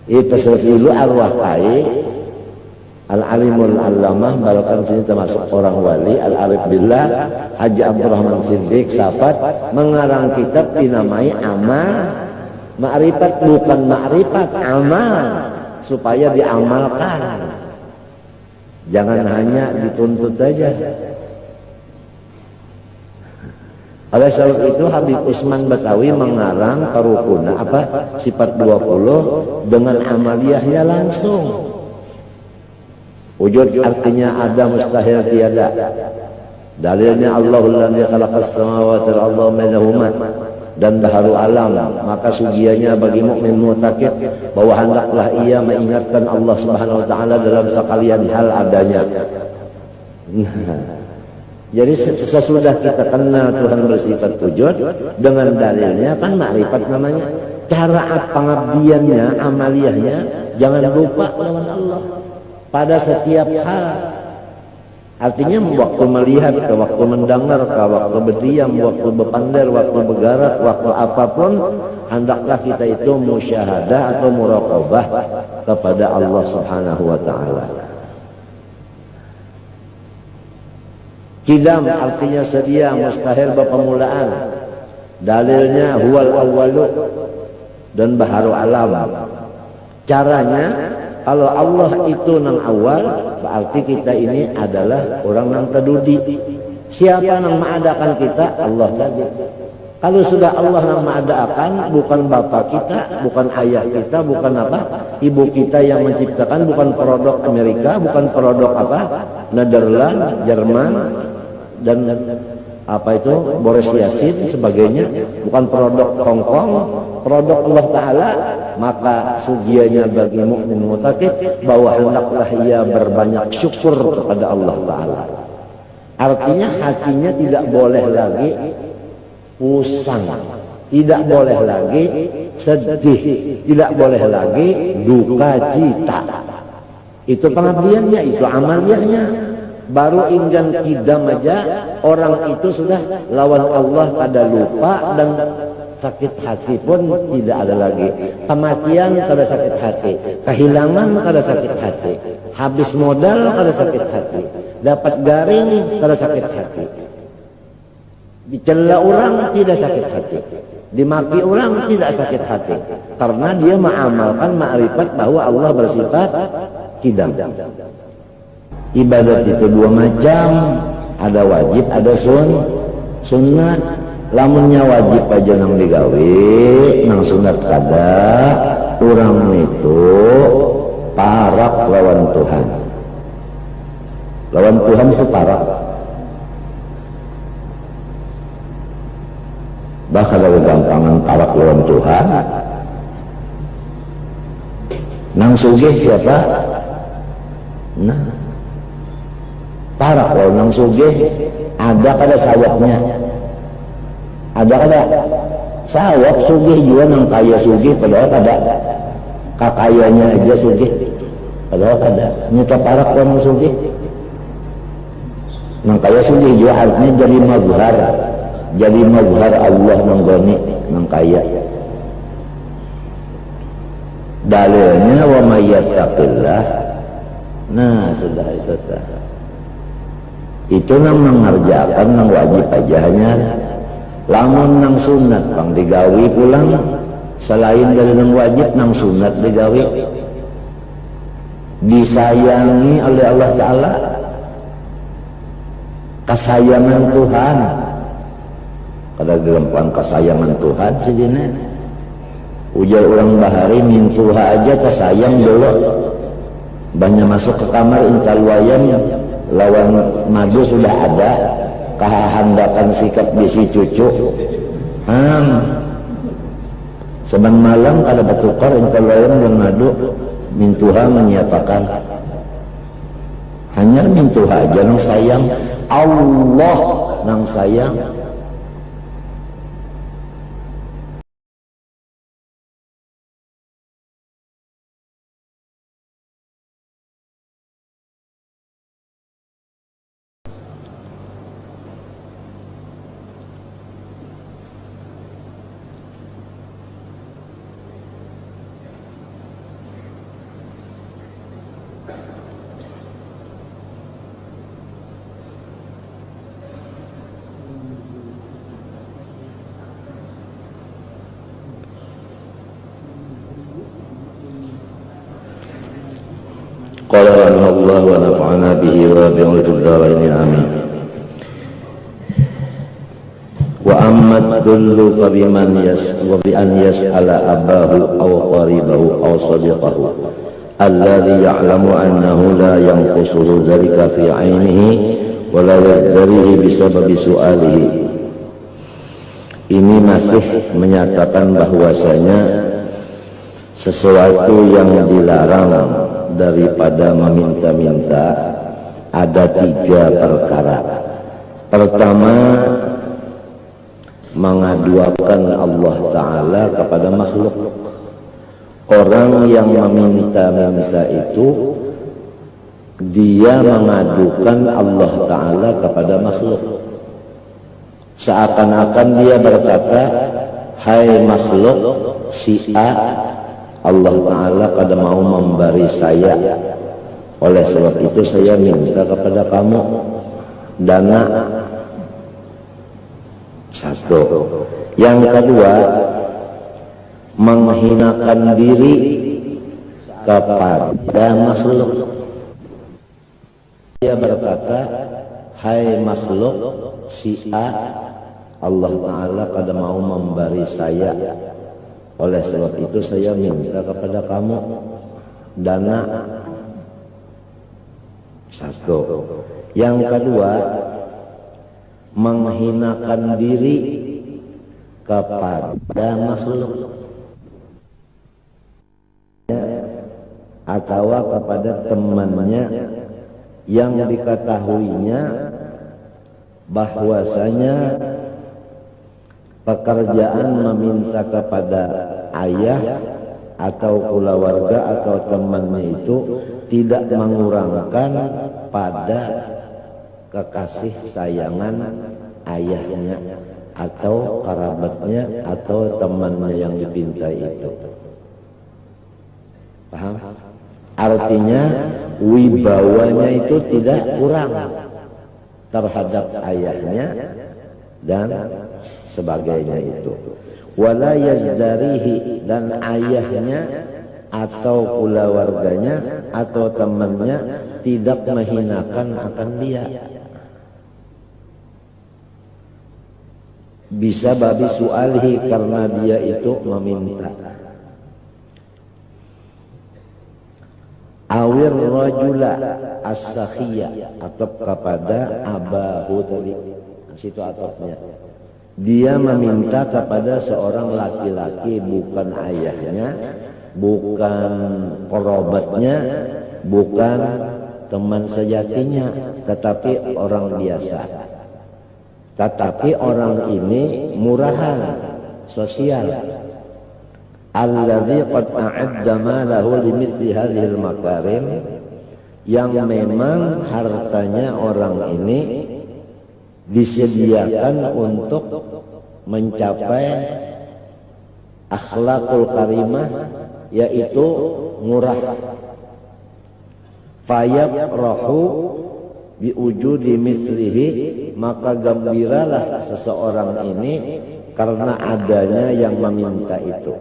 Itu dulu arwah kai Al-Alimul Allamah balakan sini termasuk orang wali Al-Arif Billah Haji Abdurrahman Siddiq Safat mengarang kitab dinamai Amal Ma'rifat, bukan ma'rifat, amal, supaya diamalkan, jangan hanya dituntut saja. Oleh sebab itu Habib Usman Batawi mengarang Tarukuna sifat 20 dengan amaliyahnya langsung. Wujud artinya ada, mustahil tiada. Dalilnya Allahul ladzi khalaqas samawati wal arda minhuma dan baharu alam. Maka sugianya bagi mukmin mu'taqid bahwa hendaklah ia mengingatkan Allah Subhanahu wa taala dalam sekalian hal adanya. Jadi sesudah kita kenal Tuhan bersifat wujud dengan dalilnya kan makrifat namanya. Cara pengabdiannya, amaliyahnya jangan lupa lawan Allah pada setiap hal. Artinya waktu melihat, waktu mendengar, waktu berdiam, waktu berpandar, waktu bergerak, waktu apapun, hendaklah kita itu musyahadah atau muraqabah kepada Allah Subhanahu wa taala. Qidam artinya sedia, mustahil berpermulaan. Dalilnya huwal awwalu dan baharu alam. Caranya kalau Allah itu nang awal, berarti kita ini adalah orang nang terdudi. Siapa nang mengadakan kita? Allah tadi. Kalau sudah Allah nang mengadakan, bukan bapak kita, bukan ayah kita, bukan ibu kita yang menciptakan, bukan produk Amerika, bukan produk Netherlands, Jerman, dan Boris Yassin sebagainya, bukan produk Hong Kong, produk Allah Ta'ala. Maka sugianya bagi mukmin mu'taqid bahwa hendaklah ia berbanyak syukur kepada Allah Ta'ala. Artinya hatinya tidak boleh lagi usang, tidak boleh lagi sedih, tidak boleh lagi duka cita. Itu pengabdiannya, itu amaliyahnya. Baru inggan kidam aja orang itu sudah lawan Allah pada lupa dan sakit hati pun tidak ada lagi. Kematian kada sakit hati, kehilangan kada sakit hati, habis modal kada sakit hati, dapat garing kada sakit hati, dicela orang tidak sakit hati, dimaki orang tidak sakit hati, karena dia mengamalkan ma'rifat bahwa Allah bersifat qidam. Ibadat itu dua macam, ada wajib, ada sunnah. Lamunnya wajib aja nang digawe, nang sunat kada, orang itu parak lawan Tuhan. Lawan Tuhan itu parak. Bahkan ada gampangan parak lawan Tuhan. Nang sugih siapa? Nah, parak lawan nang sugih, ada kada sawatnya. Ada kada sawak sugih juga nang kaya sugih, padahal kada kakayanya aja sugih, padahal kada nyata parak orang sugih. Nang kaya sugih juga artinya jadi mazhar Allah menggoni nang kaya. Dalilnya wa may yattaqillah. Nah sudah itu dah. Itu nang mengerjakan nang wajib aja hanya. Lamun nang sunat bang digawi pulang, selain dari nang wajib nang sunat digawi, disayangi oleh Allah Ta'ala, kesayangan Tuhan. Kada gelempang kesayangan Tuhan segini. Ujar orang bahari mintuha aja kesayang dulu. Banyak masuk ke kamar intal wayam lawan madu sudah ada. Kehandakan sikap bisi cucu seban malam kada bertukar intal wayam dan madu mintuha menyiapakan hanya mintuha aja nang sayang Allah nang sayang. qala rahimahullah wa nafa'ana bihi wa bi'udud dharaini amin. Wa amma dhullu fa biman wa bi an yas'ala abahu aw qaribahu aw sadiqahu alladhi ya'lamu annahu la yanqusuhu dhalika fi 'ainihi wa la yazdarihi bisababi su'alihi. Ini masih menyatakan bahwasanya sesuatu yang dilarang daripada meminta-minta ada 3 perkara. Pertama, mengaduakan Allah Ta'ala kepada makhluk. Orang yang meminta-minta itu dia mengadukan Allah Ta'ala kepada makhluk. Seakan-akan dia berkata, hai makhluk si A, Allah Ta'ala kada mau memberi saya, oleh sebab itu saya minta kepada kamu dana. Satu. Yang kedua, menghinakan diri kepada makhluk. Dia berkata, hai makhluk si A, Allah Ta'ala kada mau memberi saya, oleh sebab itu saya minta kepada kamu dana. Satu. Yang kedua, menghinakan diri kepada makhluk atau kepada temannya yang diketahuinya bahwasanya pekerjaan meminta kepada ayah atau keluarga atau temannya itu tidak mengurangkan pada kekasih sayangan ayahnya atau kerabatnya atau temannya yang dipintai itu. Paham? Artinya wibawanya itu tidak kurang terhadap ayahnya dan sebagainya itu. Wala yazdarihi, dan ayahnya atau keluarganya atau temannya tidak menghinakan akan dia. Bisa babi su'alihi, karena dia itu meminta. Awir rajula as-sakhiyya, atau kepada abahu tadi, situ atopnya. Dia meminta kepada seorang laki-laki, bukan ayahnya, bukan kerabatnya, bukan teman sejatinya, tetapi orang biasa. Tetapi orang ini murahan, sosial. Alladzi qad a'adda malahu limithli hadhil makarim, yang memang hartanya orang ini disediakan untuk mencapai akhlakul karimah, yaitu murah. Fayafrahu biwujudi mislihi, maka gembiralah seseorang ini karena adanya yang meminta itu.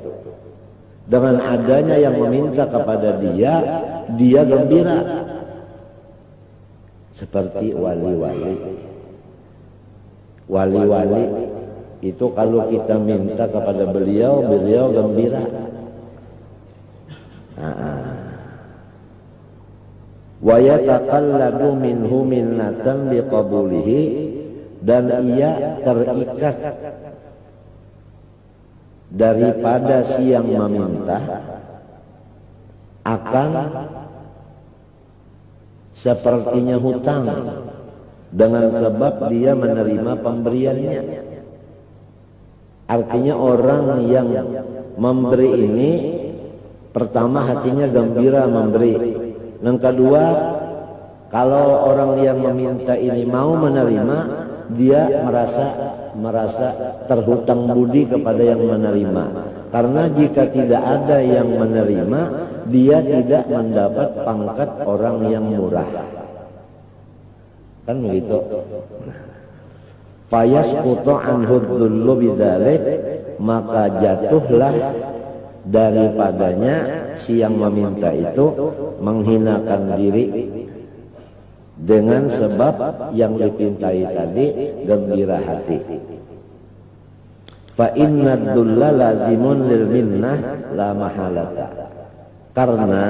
Dengan adanya yang meminta kepada dia, dia gembira. Seperti wali-wali. Wali-wali itu kalau kita minta kepada beliau, beliau gembira. Wa yataqalladu minhu minnatan biqabulihi, dan ia terikat daripada si yang meminta akan sepertinya hutang, dengan sebab dia menerima pemberiannya. Artinya orang yang memberi ini, pertama hatinya gembira memberi. Yang kedua, kalau orang yang meminta ini mau menerima, dia merasa terhutang budi kepada yang menerima. Karena jika tidak ada yang menerima, dia tidak mendapat pangkat orang yang murah. Kan begitu. Fayasqutu anhu dzullu bidzalik, maka jatuhlah daripadanya si yang meminta itu menghinakan diri dengan sebab yang dipintai tadi gembira hati. Fa inna dulla lazimun lil minnah la mahalata. Karena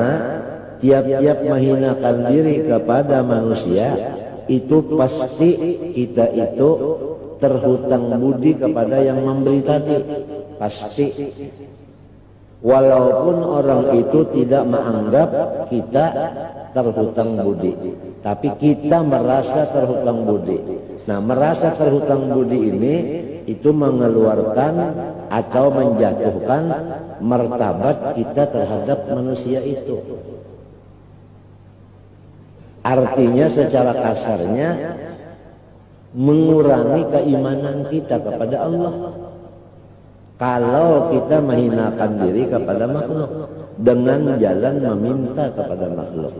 tiap-tiap menghinakan diri kepada manusia itu pasti kita itu terhutang budi kepada yang memberi tadi, pasti. Walaupun orang itu tidak menganggap kita terhutang budi, tapi kita merasa terhutang budi. Nah, merasa terhutang budi ini itu mengeluarkan atau menjatuhkan martabat kita terhadap manusia itu. Artinya secara kasarnya mengurangi keimanan kita kepada Allah. Kalau kita menghinakan diri kepada makhluk dengan jalan meminta kepada makhluk.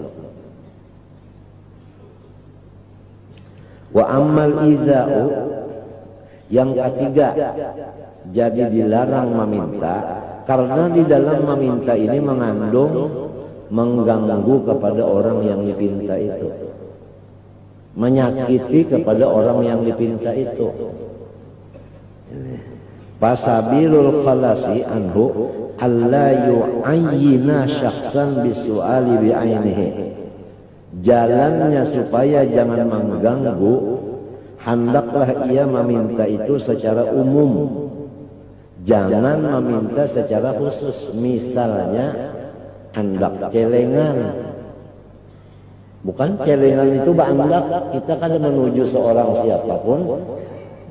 Wa ammal idza'u, yang ketiga, jadi dilarang meminta karena di dalam meminta ini mengandung mengganggu kepada orang yang dipinta itu, menyakiti kepada orang yang dipinta itu. Fasabilul khalasi anhu alla yu'ayyina syakhsan bisu'ali bi'ainihi. Jalannya supaya jangan mengganggu, hendaklah ia meminta itu secara umum, jangan meminta secara khusus. Misalnya hendak celengan, bukan celengan itu hendak kita kan menuju seorang siapapun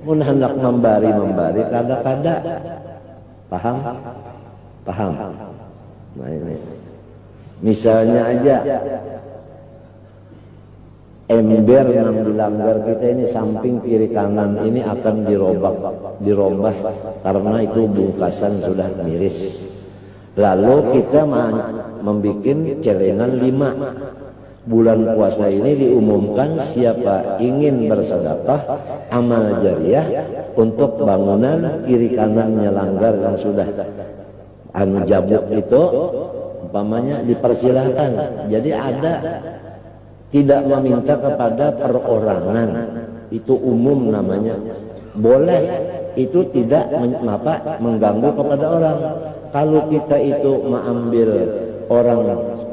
pun hendak membari kada-kada, paham? Nah ini misalnya aja ember yang dilanggar kita ini samping kiri kanan ini akan dirobah karena itu bungkasan sudah miris. Lalu kita membuat celengan 5. Bulan puasa ini diumumkan siapa ingin bersedekah amal jariah untuk bangunan kiri kanannya langgar yang sudah jabut itu umpamanya dipersilahkan. Jadi ada tidak meminta kepada perorangan, itu umum namanya, boleh, itu tidak mengganggu kepada orang. Kalau kita itu mengambil orang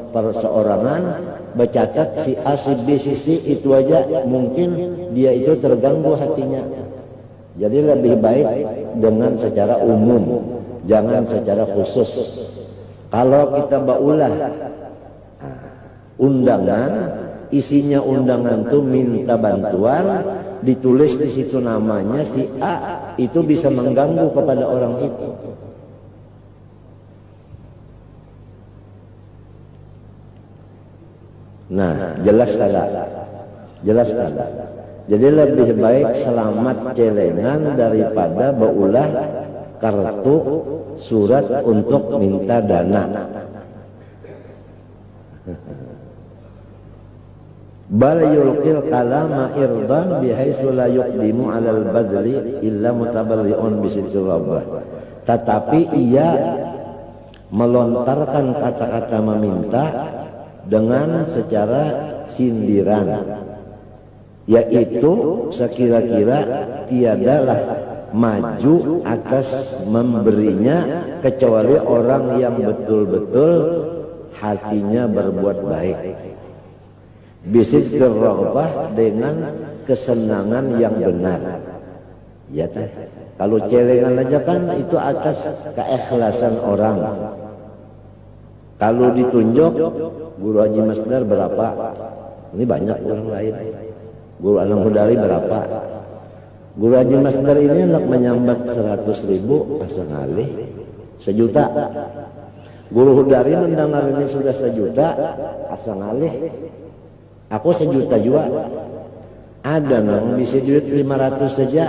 perseorangan, bercatat si A, si B, si C, itu aja mungkin dia itu terganggu hatinya. Jadi lebih baik dengan secara umum, jangan secara khusus. Kalau kita baulah undangan, isinya undangan itu minta bantuan, ditulis di situ namanya si A, itu bisa mengganggu kepada orang itu. Nah, jelas kada? Jadi lebih baik selamat celengan daripada baulah kartu surat untuk minta dana. Bal yulqil kalama irdan bihaitsu la yuqdimu 'alal badli illa mutabarri'un bisidqir rabbah. Tetapi ia melontarkan kata-kata meminta dengan secara sindiran, yaitu sekira-kira tiadalah maju atas memberinya kecuali orang yang betul-betul hatinya berbuat baik. Bisidqir raghbah, dengan kesenangan yang benar. Ya teh. Kalau celengan aja kan itu atas keikhlasan orang. Kalau ditunjuk Guru Haji Masdar berapa? Ini banyak orang lain. Guru Anang Hudari berapa? Guru Haji Masdar ini hendak menyambat 100.000 pasangalih 1 juta. Guru Hudari mendengar ini sudah 1 juta pasangalih. Aku 1 juta juga. Ada nang bisa duit 500 saja.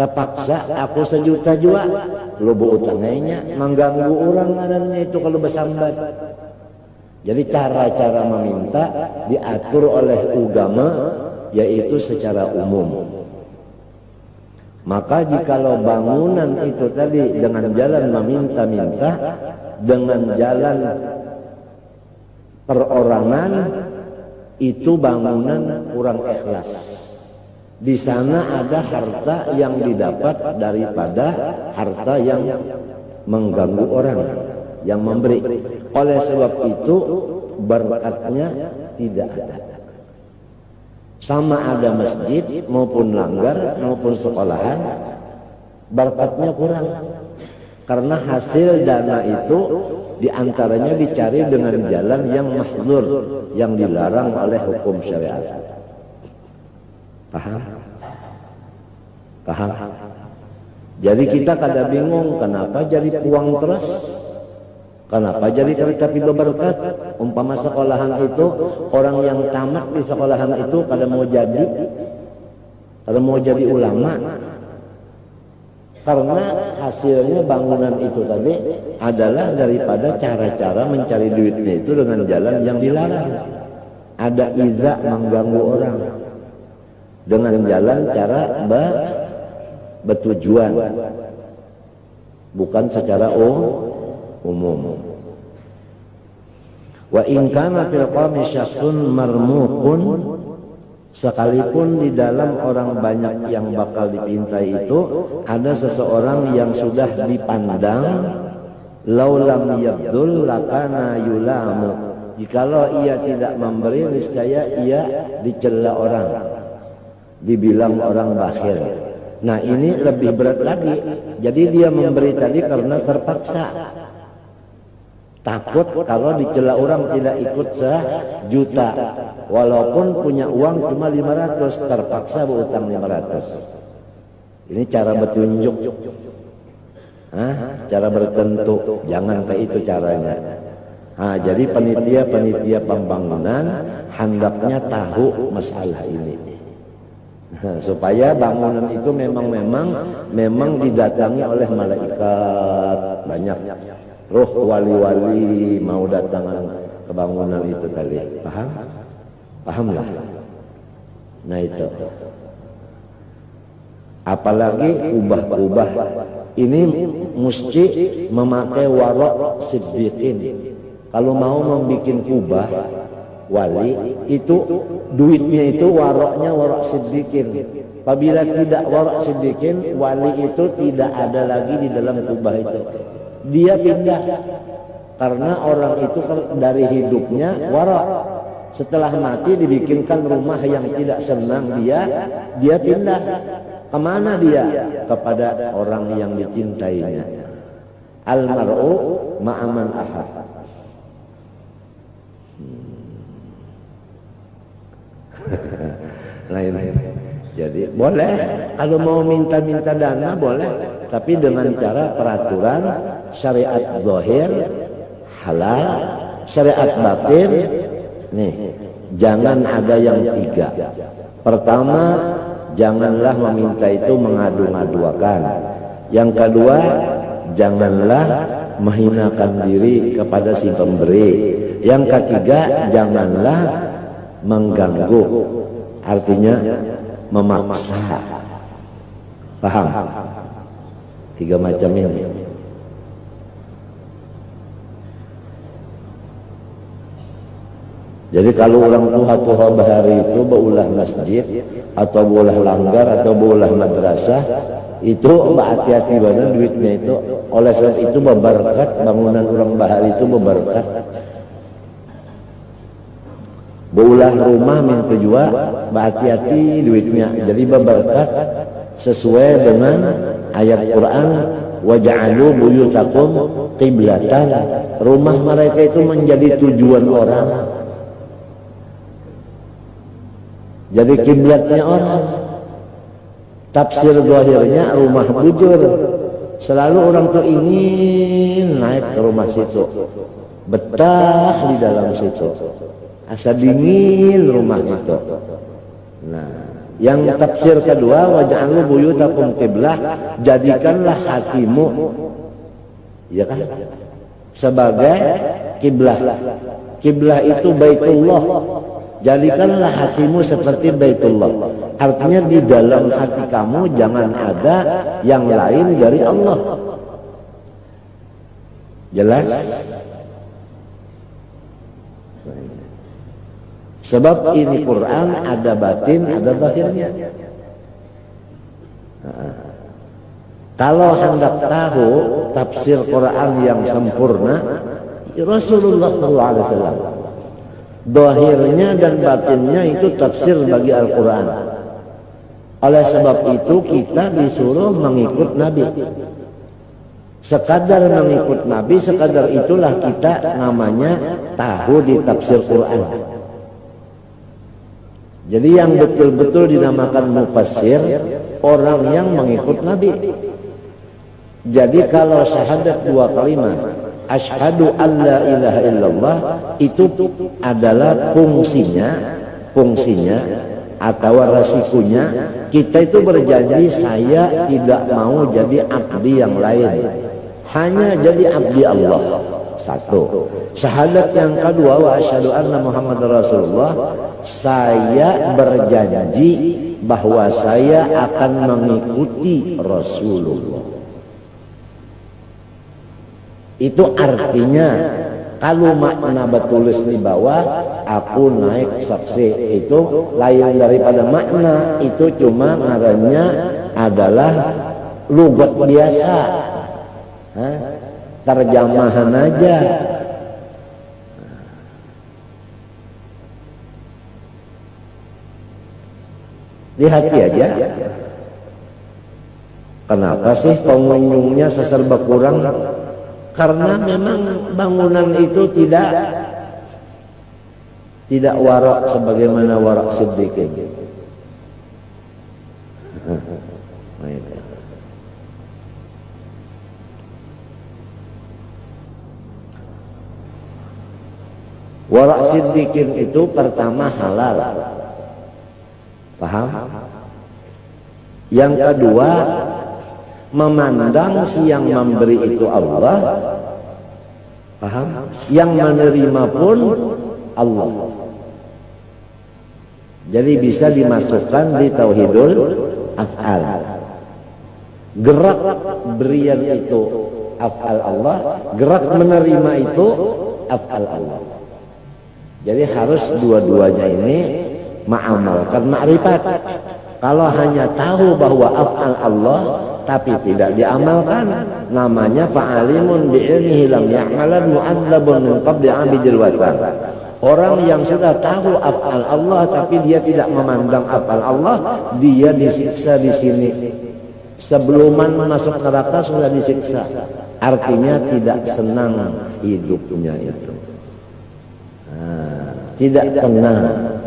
Terpaksa aku 1 juta juga. Lobo utangnya mengganggu orang adanya itu kalau bersambat. Jadi cara-cara meminta diatur oleh agama, yaitu secara umum. Maka jikalau bangunan itu tadi dengan jalan meminta-minta, dengan jalan perorangan, itu bangunan kurang ikhlas. Di sana ada harta yang didapat daripada harta yang mengganggu orang, yang memberi. Oleh sebab itu berkatnya tidak ada. Sama ada masjid maupun langgar maupun sekolahan, berkatnya kurang. Karena hasil dana itu diantaranya dicari dengan jalan yang mahdzur, yang dilarang oleh hukum syariat. Paham? Paham? Jadi kita kada bingung kenapa jadi uang terus, kenapa jadi kereta api berberkat. Umpama sekolahan itu orang yang tamat di sekolahan itu kada mau jadi ulama, karena hasilnya bangunan itu tadi adalah daripada cara-cara mencari duitnya itu dengan jalan yang dilarang. Ada iza mengganggu orang dengan jalan cara bertujuan, bukan secara umum. Wa in kana fil qawmi syakhsun marmuqun, sekalipun di dalam orang banyak yang bakal dipintai itu ada seseorang yang sudah dipandang, laulam yabdul lakana yulamu, jikalau ia tidak memberi niscaya ia dicela orang, dibilang orang bakhil. Nah ini lebih berat lagi. Jadi dia memberi tadi karena terpaksa, takut kalau dicela orang tidak ikut 1.000.000, walaupun punya uang cuma 500, terpaksa berutang 500. Ini cara bertunjuk, cara bertentu, jangan kayak itu caranya. Jadi panitia pembangunan hendaknya tahu masalah ini, supaya bangunan itu memang didatangi oleh malaikat banyak. Roh wali-wali mau datang ke bangunan itu kali. Paham? Pahamlah. Nah itu. Apalagi ubah-ubah ini mesti memakai warok siddiqin. Kalau mau membuat ubah wali itu duitnya itu waroknya warok siddiqin. Apabila tidak warok siddiqin, wali itu tidak ada lagi di dalam kubah itu. Dia pindah, karena orang itu dari hidupnya warok, setelah mati dibikinkan rumah yang tidak senang dia pindah. Kemana dia? Kepada orang yang dicintainya. Al-mar'u ma'aman ahad. Lain-lain. Jadi boleh kalau mau minta dana boleh, tapi dengan cara peraturan syariat zahir halal, syariat batin nih jangan ada yang 3. Pertama, janganlah meminta itu mengadu-ngaduakan. Yang kedua, janganlah menghinakan diri kepada si pemberi. Yang ketiga, janganlah mengganggu, artinya memaksa. Paham? 3 macam ini. Jadi kalau orang tua bahari itu beulah masjid atau beulah langgar atau beulah madrasah, itu hati-hati benar duitnya itu. Oleh sebab itu berberkat, bangunan orang bahari itu berberkat. Beulah rumah minta jua, hati-hati duitnya. Jadi berberkat sesuai dengan ayat Quran, waja'alu buyutakum qiblatan. Rumah mereka itu menjadi tujuan orang, jadi kiblatnya orang. Tafsir zahirnya rumah bujur. Selalu orang tuh ingin naik ke rumah situ, betah di dalam situ, asa dingin rumah itu. Nah, yang tafsir kedua, waj'alu buyutakum qiblah, jadikanlah hatimu, ya kan, sebagai kiblah. Kiblah itu Baitullah. Jadikanlah hatimu seperti Baitullah. Artinya di dalam hati kamu jangan ada yang lain dari Allah. Jelas? Sebab ini Quran ada batin, ada zahirnya. Kalau hendak tahu tafsir Quran yang sempurna, Rasulullah SAW. Zahirnya dan batinnya itu tafsir bagi Al-Quran. Oleh sebab itu kita disuruh mengikut Nabi. Sekadar mengikut Nabi, sekadar itulah kita namanya tahu di tafsir Quran. Jadi yang betul-betul dinamakan mufassir, orang yang mengikut Nabi. Jadi kalau syahadat dua kalimat, asyhadu an la ilaha illallah, itu adalah fungsinya atau resikonya kita itu berjanji saya tidak mau jadi abdi yang lain, hanya jadi abdi Allah. Satu. Syahadat yang kedua, wa asyhadu anna Muhammadar Rasulullah, saya berjanji bahwa saya akan mengikuti Rasulullah. Itu artinya kalau makna betulis di bawah aku naik saksi, itu lain daripada makna, itu cuma ngarannya adalah lugat biasa, terjemahan aja. Lihat aja. Kenapa sih pengunjungnya seserba kurang? Karena memang bangunan itu tidak warak sebagaimana warak siddiqin. Warak siddiqin itu pertama halal. Paham? Yang kedua, memandang si yang memberi itu Allah. Paham? Yang menerima pun Allah. Jadi bisa dimasukkan di tauhidul af'al. Gerak berian itu af'al Allah, gerak menerima itu af'al Allah. Jadi harus dua-duanya ini mengamalkan ma'rifat. Kalau hanya tahu bahwa af'al Allah tapi tidak diamalkan, namanya fa'alimun bi'ilmihi lam ya'malan mu'adzabun min qabli 'abidil watan. Orang yang sudah tahu af'al Allah tapi dia tidak memandang af'al Allah, dia disiksa di sini. Sebelum masuk neraka sudah disiksa. Artinya tidak senang hidupnya itu. Tidak tenang.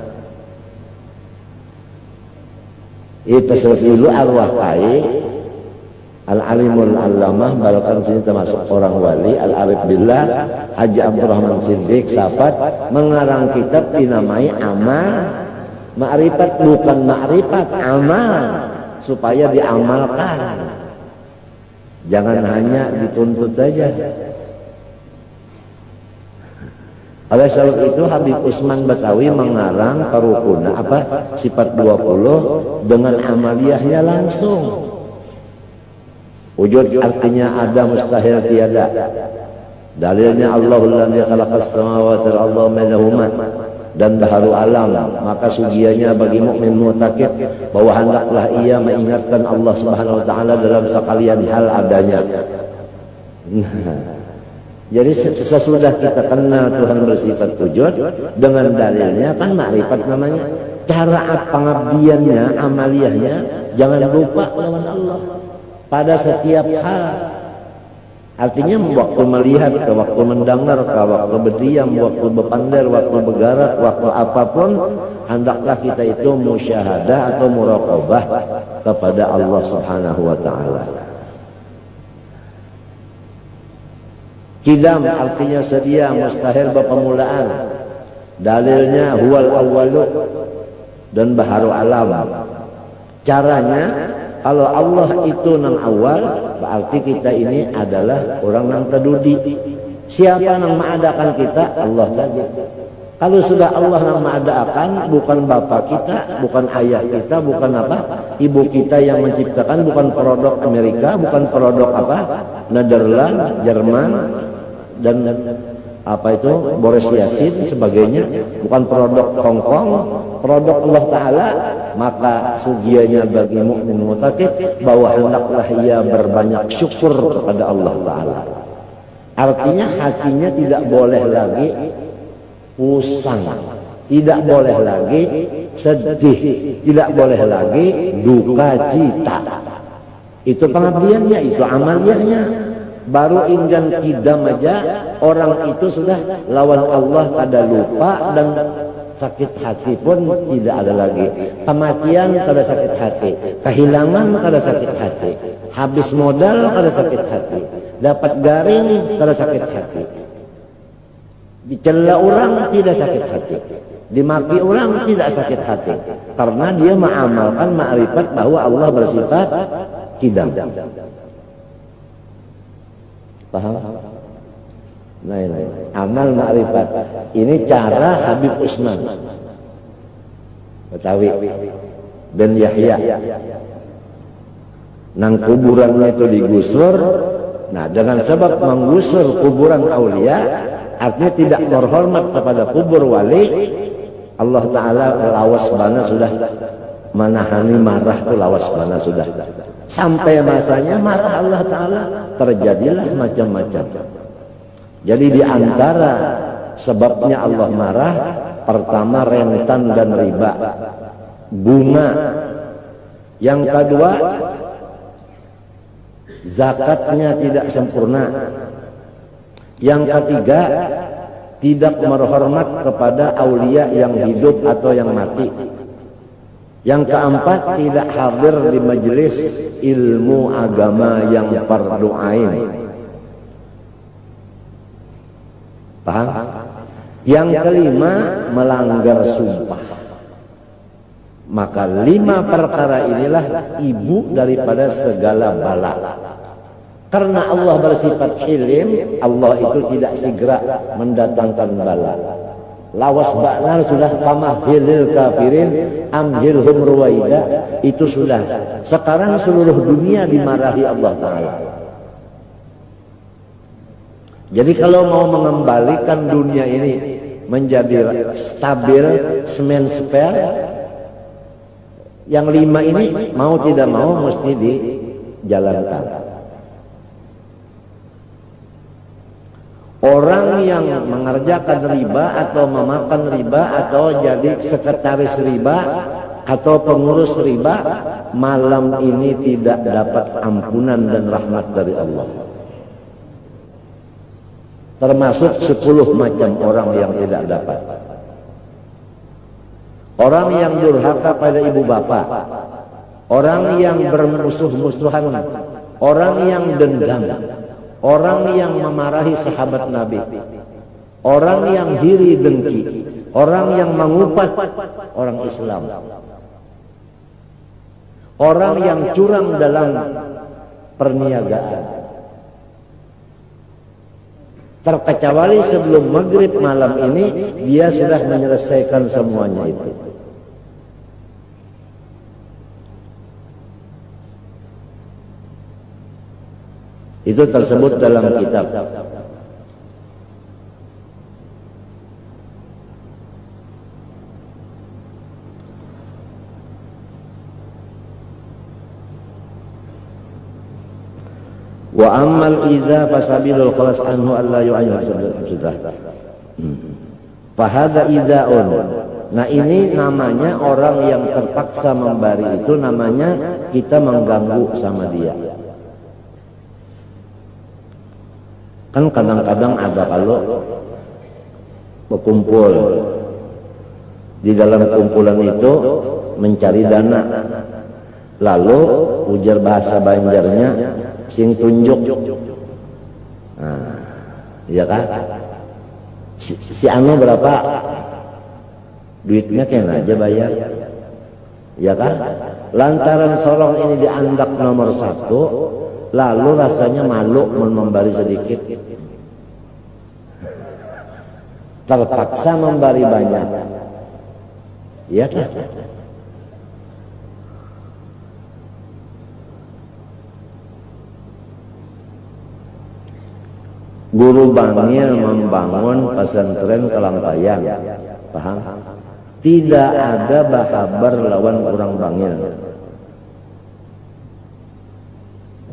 Itu dulu arwah kai Al-Alimul Allamah, balakan sini termasuk orang wali, Al-Arif Billah Haji Abdurrahman Siddiq Safat, mengarang kitab dinamai Amal Ma'rifat, bukan ma'rifat, amal, supaya diamalkan, jangan hanya dituntut saja. Oleh sebab itu Habib Usman Batawi mengarang Karukuna sifat 20 dengan amaliyahnya langsung. Wujud artinya ada, mustahil tiada. Dalilnya Allahul ladzi khalaqas samawati wal arda bainahuma dan baharu alam. Maka sugianya bagi mukmin mu'taqid bahwa hendaklah ia mengingatkan Allah Subhanahu wa taala dalam sekalian hal adanya. Jadi sesudah kita kenal Tuhan bersifat wujud, dengan dalilnya kan makrifat namanya. Cara pengabdiannya, amaliyahnya, jangan lupa lawan Allah pada setiap hal. Artinya waktu melihat, ke waktu mendengar, ke waktu berdiam, waktu berpandar, waktu bergerak, waktu apapun, hendaklah kita itu musyahadah atau muraqabah kepada Allah Subhanahu wa taala. Qidam artinya sedia, mustahil berpermulaan. Dalilnya huwal awwalu dan baharu alam. Caranya, kalau Allah itu nang awal, berarti kita ini adalah orang nang tadudi. Siapa nang mengadakan kita? Allah saja. Kalau sudah Allah nang mengadakan, bukan bapak kita, bukan ayah kita, bukan ibu kita yang menciptakan, bukan produk Amerika, bukan produk Netherlands, Jerman, dan apa itu Boris Yasin sebagainya, bukan produk Hongkong, produk Allah Ta'ala, maka sugianya bagi mukmin muttaqin bahwa hendaklah ia berbanyak syukur kepada Allah Ta'ala. Artinya hatinya tidak boleh lagi usang, tidak boleh lagi sedih, tidak boleh lagi duka cita. Itu pengabdiannya, itu amaliyahnya. Baru inggan kidam aja orang itu sudah lawan Allah kada lupa, dan sakit hati pun tidak ada lagi. Kematian kada sakit hati, kehilangan kada sakit hati, habis modal kada sakit hati, dapat garing kada sakit hati, dicela orang tidak sakit hati, dimaki orang tidak sakit hati, karena dia mengamalkan ma'rifat bahwa Allah bersifat kidam. Paham? Nah, ini amal ma'rifat. Ini cara Habib Usman Betawi bin Yahya. Nang kuburannya itu digusur. Nah, dengan sebab menggusur kuburan aulia, artinya tidak berhormat kepada kubur wali, Allah Ta'ala lawas bana sudah menahani marah itu, lawas bana sudah. Sampai masanya marah Allah Ta'ala, terjadilah macam-macam. Jadi di antara sebabnya Allah marah, pertama rentan dan riba, bunga. Yang kedua, zakatnya tidak sempurna. Yang ketiga, tidak berhormat kepada aulia yang hidup atau yang mati. Yang keempat, tidak hadir di majelis ilmu agama yang fardu ain. Paham? Yang kelima, melanggar sumpah. Maka 5 perkara inilah ibu daripada segala bala. Karena Allah bersifat hilim, Allah itu tidak segera mendatangkan bala. Lawas ba'nar sudah famahilil kafirin amhilhum ruwaida, itu sudah. Sekarang seluruh dunia dimarahi Allah Ta'ala. Jadi kalau mau mengembalikan dunia ini menjadi stabil, semen spare, yang 5 ini mau tidak mau mesti dijalankan. Orang yang mengerjakan riba atau memakan riba atau jadi sekretaris riba atau pengurus riba, malam ini tidak dapat ampunan dan rahmat dari Allah. Termasuk 10 macam orang yang tidak dapat. Orang yang durhaka pada ibu bapak, orang yang bermusuh-musuhan, orang yang dendam, orang yang memarahi sahabat Nabi, orang yang hiri dengki, orang yang mengupat orang Islam, orang yang curang dalam perniagaan. Terkecuali sebelum maghrib malam ini dia sudah menyelesaikan semuanya itu. Itu tersebut dalam kitab. Wa ammal idza fasabilul khalas anhu alla yu'ayyu sudah. Fahada idza'un. Nah, ini namanya orang yang terpaksa memberi, itu namanya kita mengganggu sama dia. Kan kadang-kadang ada kalau berkumpul, di dalam kumpulan itu mencari dana, lalu ujar bahasa Banjarnya sing tunjuk. Nah, iya kan? Si anu berapa? Duitnya kena aja bayar. Iya kan? Lantaran sorong ini dianggap nomor 1, lalu rasanya malu memberi sedikit, terpaksa memberi banyak. Iya kan? Guru Bangil membangun pesantren Kalampayang, paham? Tidak ada bahabar lawan orang Bangil.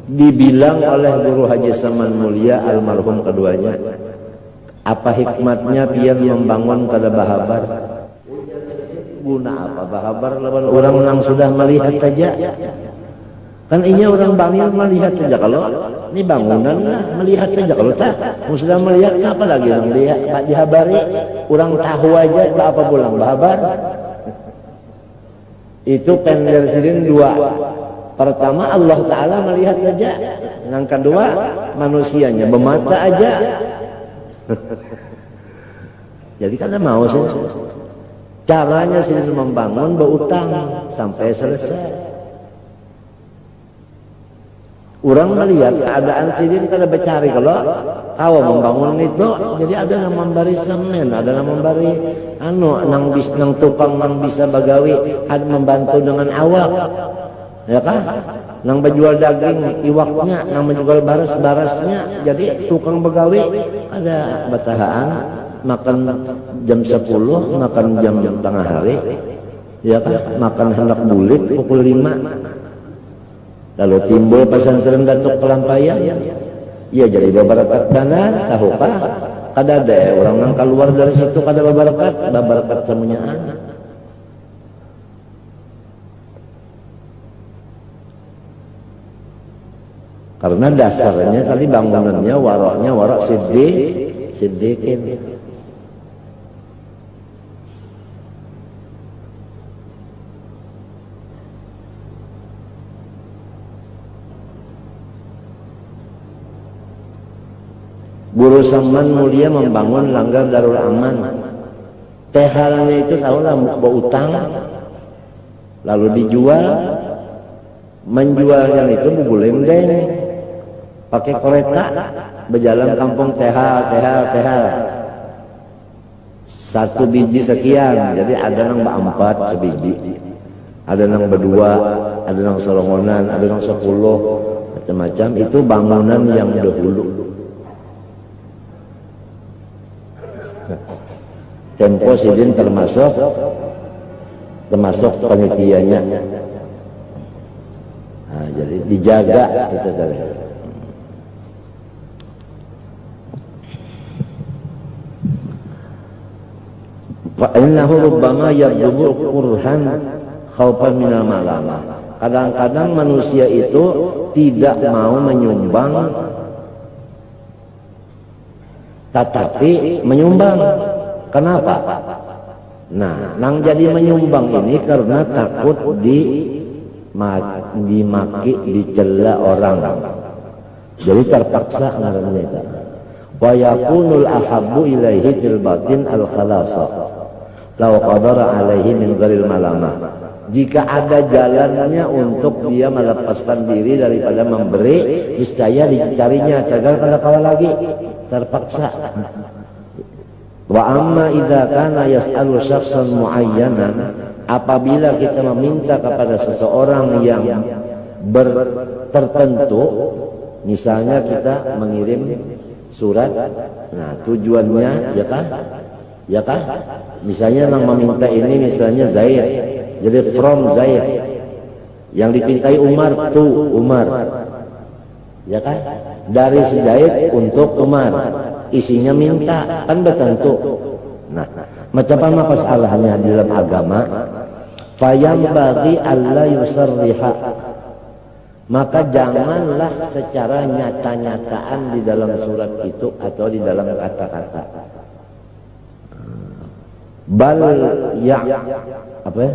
Dibilang oleh Guru Haji Saman Mulia almarhum keduanya, apa hikmatnya pian membangun kada bahabar? Guna apa bahabar lawan orang yang sudah melihat saja? Kan ini orang Bangil melihat saja, kalau ini bangunan lah melihat saja, kalau tak sudah melihat apa lagi yang lihat Pak dihabari, orang tahu aja apa pulang bahabar. Itu pender sirin dua. Pertama Allah Ta'ala melihat saja, yang kedua manusianya bermata aja. Jadi kan mau sih caranya sih membangun berutang sampai selesai. Orang melihat keadaan sidin kada bercari, kalau kau membangun itu jadi ada yang memberi semen, ada yang memberi nang tukang nang bisa bagawi, ada membantu dengan awak, ya kan? Nang menjual daging iwaknya, nang menjual barasnya, jadi tukang begawi ada batahaan makan jam 10, makan jam tengah hari, ya kan? Makan hendak bulit pukul 5. Lalu timbul pesantren Datuk Kalampayang, ya jadi babarakat benar, tahukah? Kada ada orang yang keluar dari situ kada babarakat semuanya. Karena dasarnya tadi bangunannya warak siddiqin. Guru Saman Mulia membangun Langgar Darul Aman. Tehalnya itu tahulah berutang, lalu dijual, menjualnya itu bubulendeng, pakai kereta, berjalan kampung tehal. Satu biji sekian, jadi ada yang berempat sebiji, ada yang berdua, ada yang selongonan, ada yang 10, macam-macam. Itu bangunan yang dahulu. Tempo sidin termasuk panitianya. Nah, jadi dijaga itu tadi. Fa innahu rubbama yadhubu qurhan khaufan minal malamah. Kadang-kadang manusia itu tidak mau menyumbang tetapi menyumbang. Kenapa? Nah, nang jadi menyumbang ini karena takut dimaki, dicela orang. Jadi terpaksa ngarannya itu. Wa yakunul ahabbu ilaihi fil batin al khalasa. Law qadara alaihi min gharil malamah. Jika ada jalannya untuk dia melepaskan diri daripada memberi, niscaya dicarinya, tegal kada kalah lagi, terpaksa. Wa amma idza kana yas'alu syakhsan muayyanan, apabila kita meminta kepada seseorang yang tertentu, misalnya kita mengirim surat, nah tujuannya ya kah? Misalnya yang meminta ini misalnya Zaid, jadi from Zaid, yang dipintai Umar to Umar, ya kan? Dari si Zaid untuk Umar, isinya minta, kan bertentu. Nah, macam apa masalahnya di dalam agama? Fayam bagi Allah yusarriha, maka janganlah secara nyata-nyataan di dalam surat itu atau di dalam kata-kata. Bal ya apa?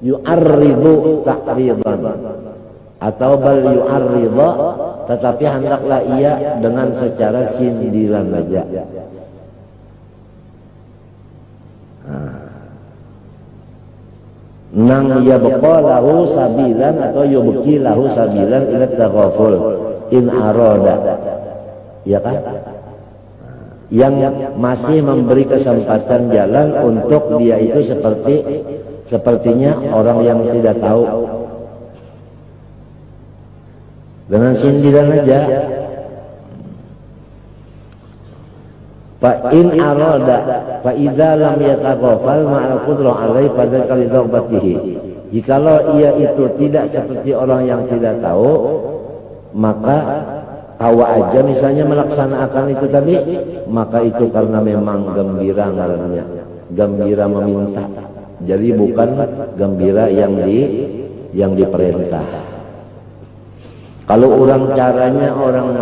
Yu'arridu ta'ridan, atau bal yu'arrida, tetapi hendaklah ia dengan secara sindiran saja. Nang ya baqalahu sabilan atau yubki lahu sabilan ila taghaful in arada, ya kan? Yang masih memberi kesempatan jalan untuk dia itu sepertinya orang yang tidak tahu. Dengan sindiran aja. Fa in arada fa idza lam yataghafal ma'al qudrah alai pada kali dhabbatihi. Jikalau ia itu tidak seperti orang yang tidak tahu, maka tahu aja misalnya melaksanakan itu tadi, maka itu karena memang gembira ngarannya, gembira meminta. Jadi bukan gembira yang diperintah. Kalau orang caranya orang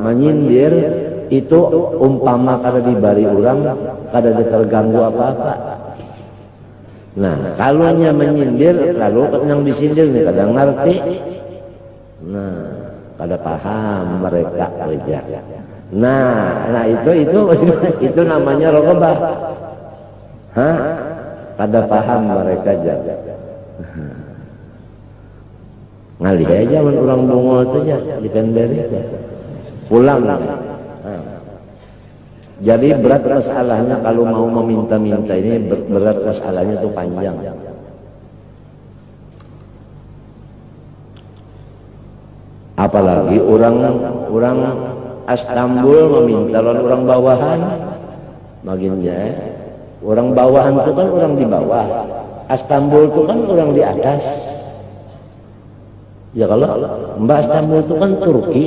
menyindir itu umpama kada dibari orang kada terganggu apa-apa. Nah, kalau menyindir lalu yang disindir nih kada ngerti. Nah, kada paham mereka kerja. Nah itu namanya rogobah. Hah? Kada paham mereka aja. Ngalih aja orang bungol itu aja di penderi pulang. Jadi berat masalahnya kalau mau meminta-minta ini berat masalahnya itu panjang. Apalagi orang Istanbul meminta lawan orang bawahan, baginnya orang bawahan itu kan orang di bawah, Istanbul itu kan orang di atas. Ya kalau Mbak Istanbul itu kan Turki.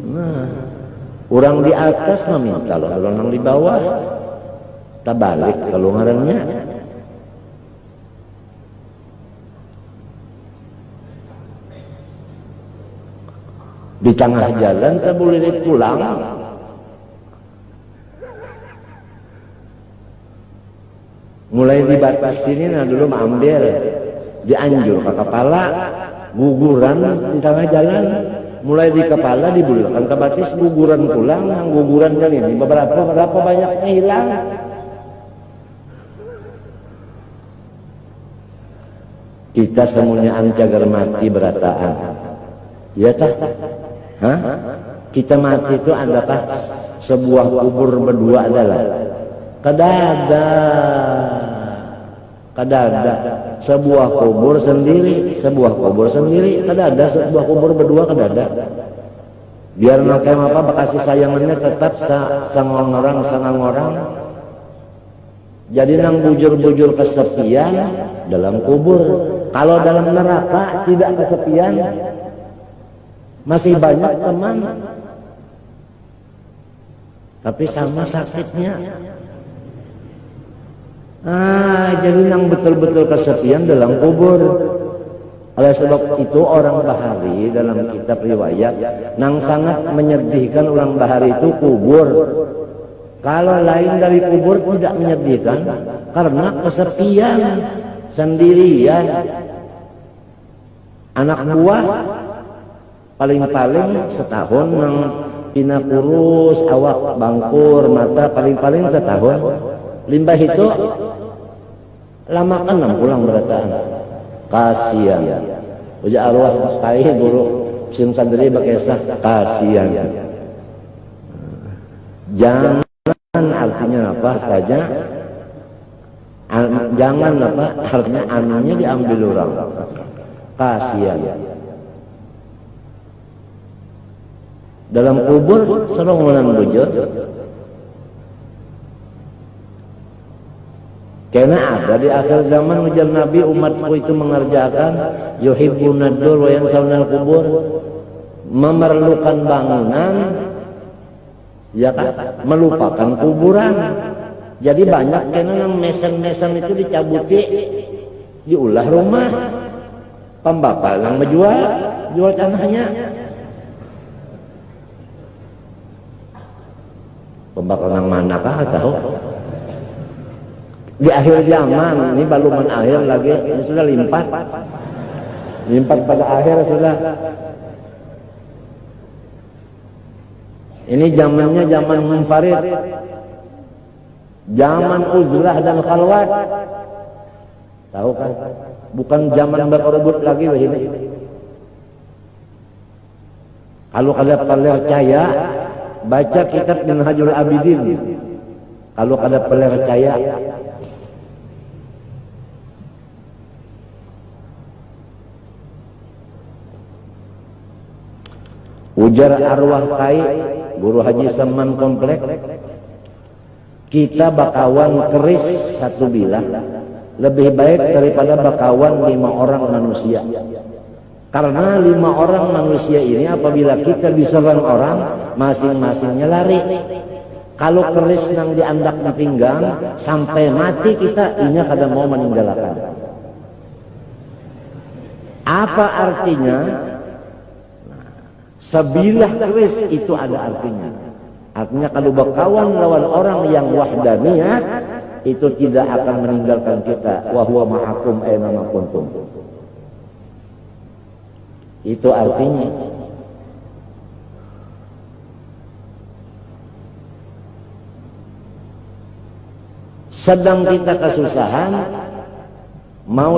Nah, orang di atas meminta lawan orang di bawah, tak balik kalau ngarannya. Di tengah jalan tak boleh pulang. Mulai di batas sini nah dulu ambil dianjur ke kepala, guguran di tengah jalan. Mulai di kepala dibulurkan ke batis, guguran pulang, yang guguran kali ini beberapa banyaknya hilang. Kita semuanya cagar mati berataan. Ya tak? Hah? Kita mati itu adakah sebuah kubur berdua adalah? Kada ada sebuah kubur sendiri, kada ada sebuah kubur berdua, kada ada. Biar makai apa bekasi sayangannya tetap sangang orang. Jadi nang bujur-bujur kesepian dalam kubur. Kalau dalam neraka tidak kesepian, masih banyak teman, tapi sama sakitnya. Jadi yang betul-betul kesepian dalam kubur. Oleh sebab itu orang bahari dalam kitab riwayat nang sangat menyedihkan orang bahari itu kubur. Kalau lain dari kubur tidak menyedihkan karena kesepian, sendirian. Anak buah paling-paling setahun nang pina kurus, awak bangkur, mata paling-paling setahun. Limbah itu lama kan 6 pulang berataan. Kasihan. Uja arwah kai guru sim sandri bakesah kasihan. Jangan artinya apa saja. Jangan apa artinya anunya diambil orang. Kasihan. Dalam kubur serongonan bujur. Karena ada di akhir zaman ujar Nabi umatku itu mengerjakan yuhibbuna dur wa yansawna kubur, memerlukan bangunan ya kan, melupakan kuburan. Jadi banyak karena mesan-mesan itu dicabuti, diulah rumah, pembapal yang jual tanahnya. Pembakar yang manakah tahu? Di akhir zaman, ini baluman akhir lagi, ini sudah limpat pada akhir sudah. Ini zamannya zaman munfarid, zaman uzlah dan khalwat. Tahu kan? Bukan zaman berebut lagi ini. Kalau kada percaya, baca kitab Minhajul Abidin. Kalau kada percaya, ujar arwah kai guru Haji Saman Komplek kita bakawan keris satu bilah lebih baik daripada bakawan 5 orang manusia. Karena 5 orang manusia ini apabila kita diserang orang, masing-masingnya lari. Kalau keris nang diandak di pinggang sampai mati kita inya kada mau meninggalkan. Apa artinya? Sebilah keris itu ada artinya. Artinya kalau berkawan lawan orang yang wahdaniyat itu tidak akan meninggalkan kita. Wa huwa ma'akum aina ma kuntum. Itu artinya. Sedang kita kesusahan mau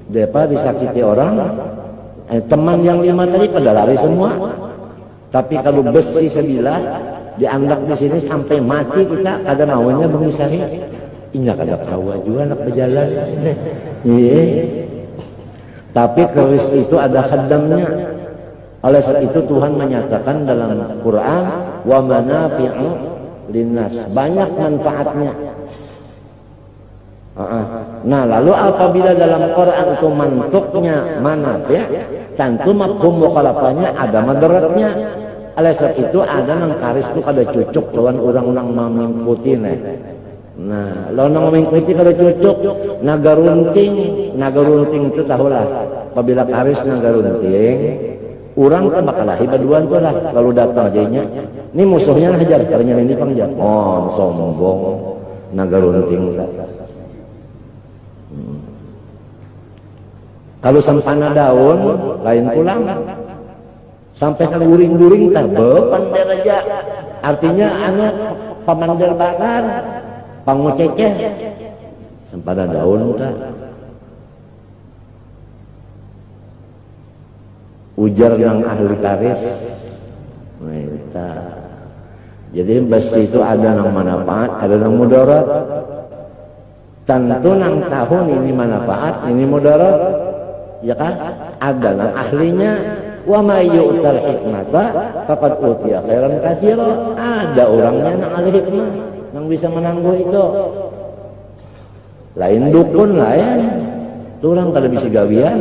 disakiti orang, teman yang 5 tadi pada lari semua. Tapi kalau besi sebilah dianggap di sini sampai mati kita kada maunya mengisari. Inya kada kawa juga nak berjalan. Iya. Tapi keris itu ada khadamnya. Oleh sebab itu Tuhan menyatakan dalam Quran wa manafi'u linnas, banyak manfaatnya. Nah, lalu apabila dalam Quran itu mantuknya manafi', tentu mafhum mukhalafahnya ada madaratnya. Oleh sebab itu ada nang karis itu kada cocok lawan orang nang mengikuti nih. Nah, lawan nang mengikuti kada cocok. Nagarunting itu tahulah. Apabila karis nagarunting, orang kan bakal lahi baduan tuh lah. Lalu datang jadinya, ini musuhnya hajar, karena ini pangjar. Oh, sombong, nagarunting lah. Kalau sampana daun, lain pulang. Sampai ke guring-guring tak pandai aja. Artinya pamandel bakar, panguceceh. Sampana daun tak. Ujar yang ahli karis. Jadi besi itu ada nang manfaat, ada nang mudarat. Tentu nang tahun ini manfaat, ini mudarat. Ya kan? Ada nang ahlinya. Wa may yu'tal hikmata faqad utiya khairan katsira. Ada orangnya nang ahli hikmah, nang bisa menangguh itu. Lain dukun lain. Orang kada bisa gawian.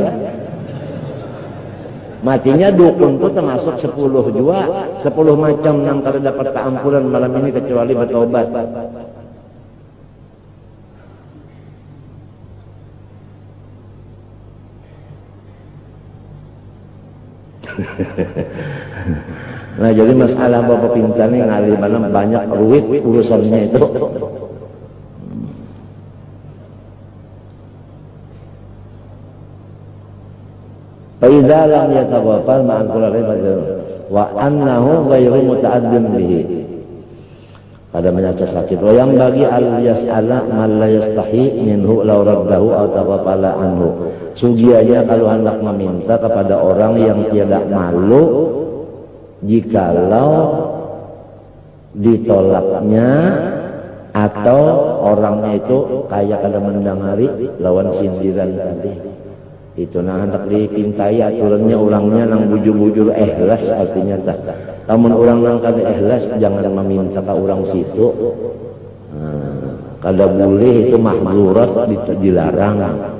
Matinya dukun itu termasuk 10 jua, 10 macam nang kada dapat keampunan malam ini kecuali bertobat. Nah, jadi masalah bapak pintar nih ngali mana banyak ruwet urusannya itu. Faidza lam yatawaffal ma'al qur'ani wa annahu ghairu muta'addim bihi. Ada menyata sakit. Wa yang bagi al yas'ala man la yastahi minhu law raddahu aw tawaffala anhu. Sugianya kalau hendak meminta kepada orang yang tidak malu jikalau ditolaknya atau orangnya itu kayak kada mendengari lawan sindiran tadi. Itu nah hendak dipintai aturannya orangnya nang bujur-bujur ikhlas artinya tak. Namun orang nang kada ikhlas jangan meminta ke orang situ. Kada boleh itu mahzurat dilarang.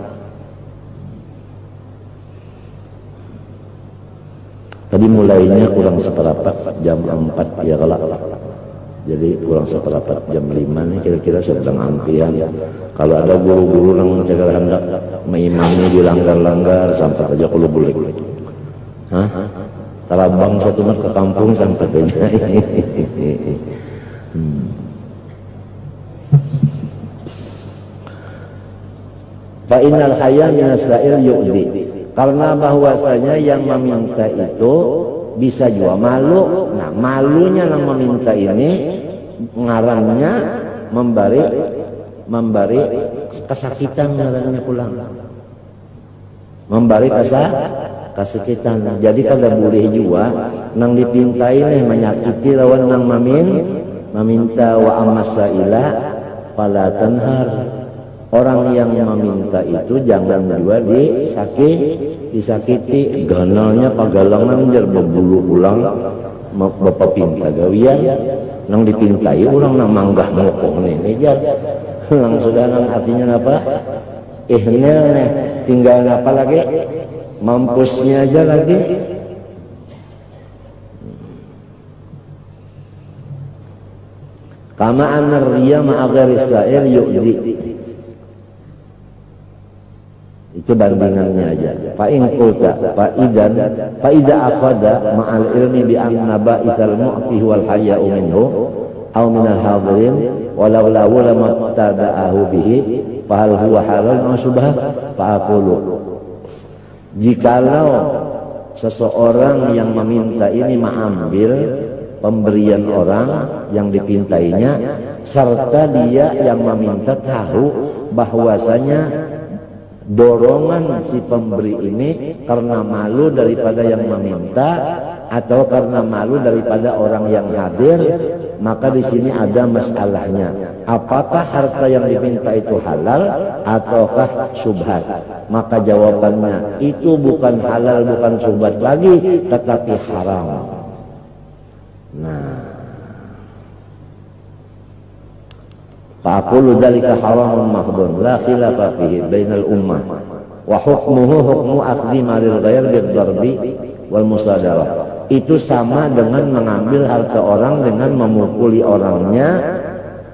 Tadi mulainya kurang seperempat jam 4 ya kalau. Jadi kurang seperempat jam 5 nih kira-kira sedang antrian ya. Kalau ada guru-guru yang mencegah hendak mengimami dilanggar-langgar sampai aja kalau boleh. Hah? Terabang satu mat ke kampung sampai beda. Fa innal hayya minas sa'il yu'di. Karena bahwasanya yang meminta itu bisa juga malu. Nah, malunya yang meminta ini ngarannya memberi kesakitan ngarannya pulang. Memberi kesakitan. Jadi kada boleh juga nang dipintai nih menyakiti lawan nang meminta wa amasaila fala tanhar. Orang yang meminta itu jangan juga disakiti. Ganalnya pagalangan jar berbulu ulang bapak pinta gawian nang dipintai orang nang manggah mokong nih jar nang sudah nang artinya apa ihnil nih tinggal apa lagi mampusnya aja lagi. Kama anna riya ma'a ghairi sa'il yu'di. Itu bandingannya aja. Fa in qulta fa idza afada ma'al ilmi bi anna ba'ithal mu'ti wal hayya'u minhu aw minal hadirin walau lahu lama tada'ahu bihi fa hal huwa halal aw subah fa aqulu. Jikalau seseorang yang meminta ini mengambil pemberian orang yang dipintainya serta dia yang meminta tahu bahwasanya dorongan si pemberi ini karena malu daripada yang meminta atau karena malu daripada orang yang hadir, maka di sini ada masalahnya. Apakah harta yang diminta itu halal ataukah syubhat? Maka jawabannya itu bukan halal, bukan syubhat lagi, tetapi haram. Nah, fa'aqulu dzalika haramun mahdhun la khilafa fihi bainal ummah wa hukmuhu hukmu akhdhi malil ghair bid-darbi wal musadarah. Itu sama dengan mengambil harta orang dengan memukuli orangnya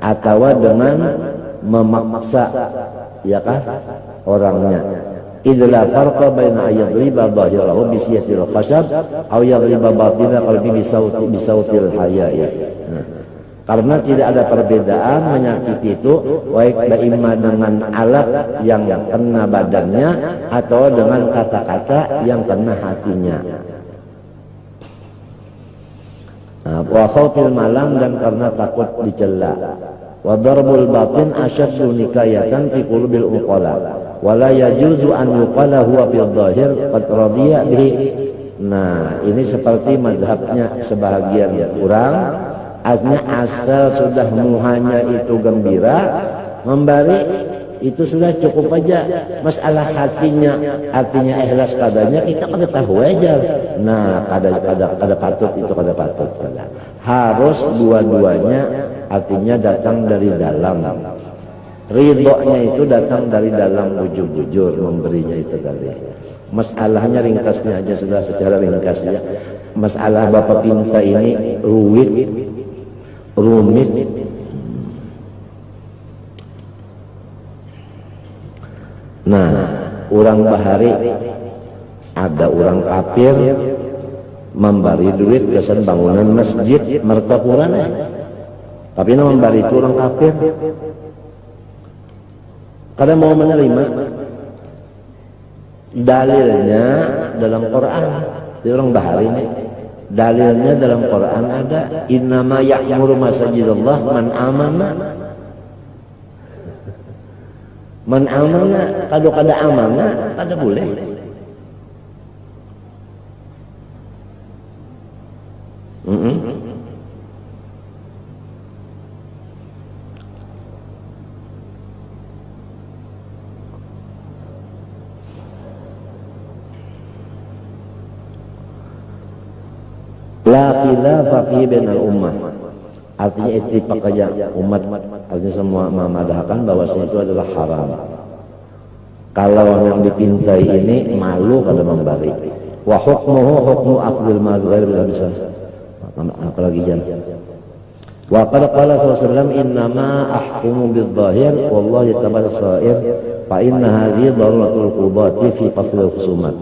atau dengan memaksa ya kan orangnya. Idza farqa baina ayyadriba dhahirahu bi siyasil khashab aw yadriba batina qalbi bi sautil haya'i. Karena tidak ada perbedaan menyakiti itu baik imma dengan alat yang kena badannya atau dengan kata-kata yang kena hatinya. Wa khawfil malam, dan karena takut dicela. Wa darbul batin asyaddu nikayatan fi qulubil uqala wa la yajuzu an yuqala huwa fil dhahir qad radiya bihi. Nah, ini seperti mazhabnya sebahagian orang, artinya asal sudah muhanya itu gembira memberi itu sudah cukup aja. Masalah hatinya artinya ikhlas kadanya kita kada tahu aja. Nah, kada patut itu kada patut. Harus dua-duanya artinya datang dari dalam. Ridhonya itu datang dari dalam, bujur-bujur memberinya itu tadi. Masalahnya ringkasnya aja sudah secara ringkasnya. Masalah bapak pinta ini rumit. Nah, orang bahari ada orang kafir memberi duit kesan bangunan masjid mertapuran, tapi nama memberi itu orang kafir. Kada mau menerima. Dalilnya dalam Quran, di orang bahari ini. Dalilnya dalam Quran ada innama ya'muru masajidallah man amana. Man amana, kalau kada amanah kada boleh. La khilafa fi bainal ummah. Artinya ittifaq aja umat, artinya semua memadahkan bahwasanya itu adalah haram. Kalau yang dipintai ini malu kalau memberi. Wa hukmuhu hukmu akhdhil mal ghair bil bisa. Apalagi jangan. Wa qad qala sallallahu alaihi wasallam innama ahkumu bil zahir wallahu yatabas sa'ir fa inna hadhihi daruratul qudati fi fasl khusumat.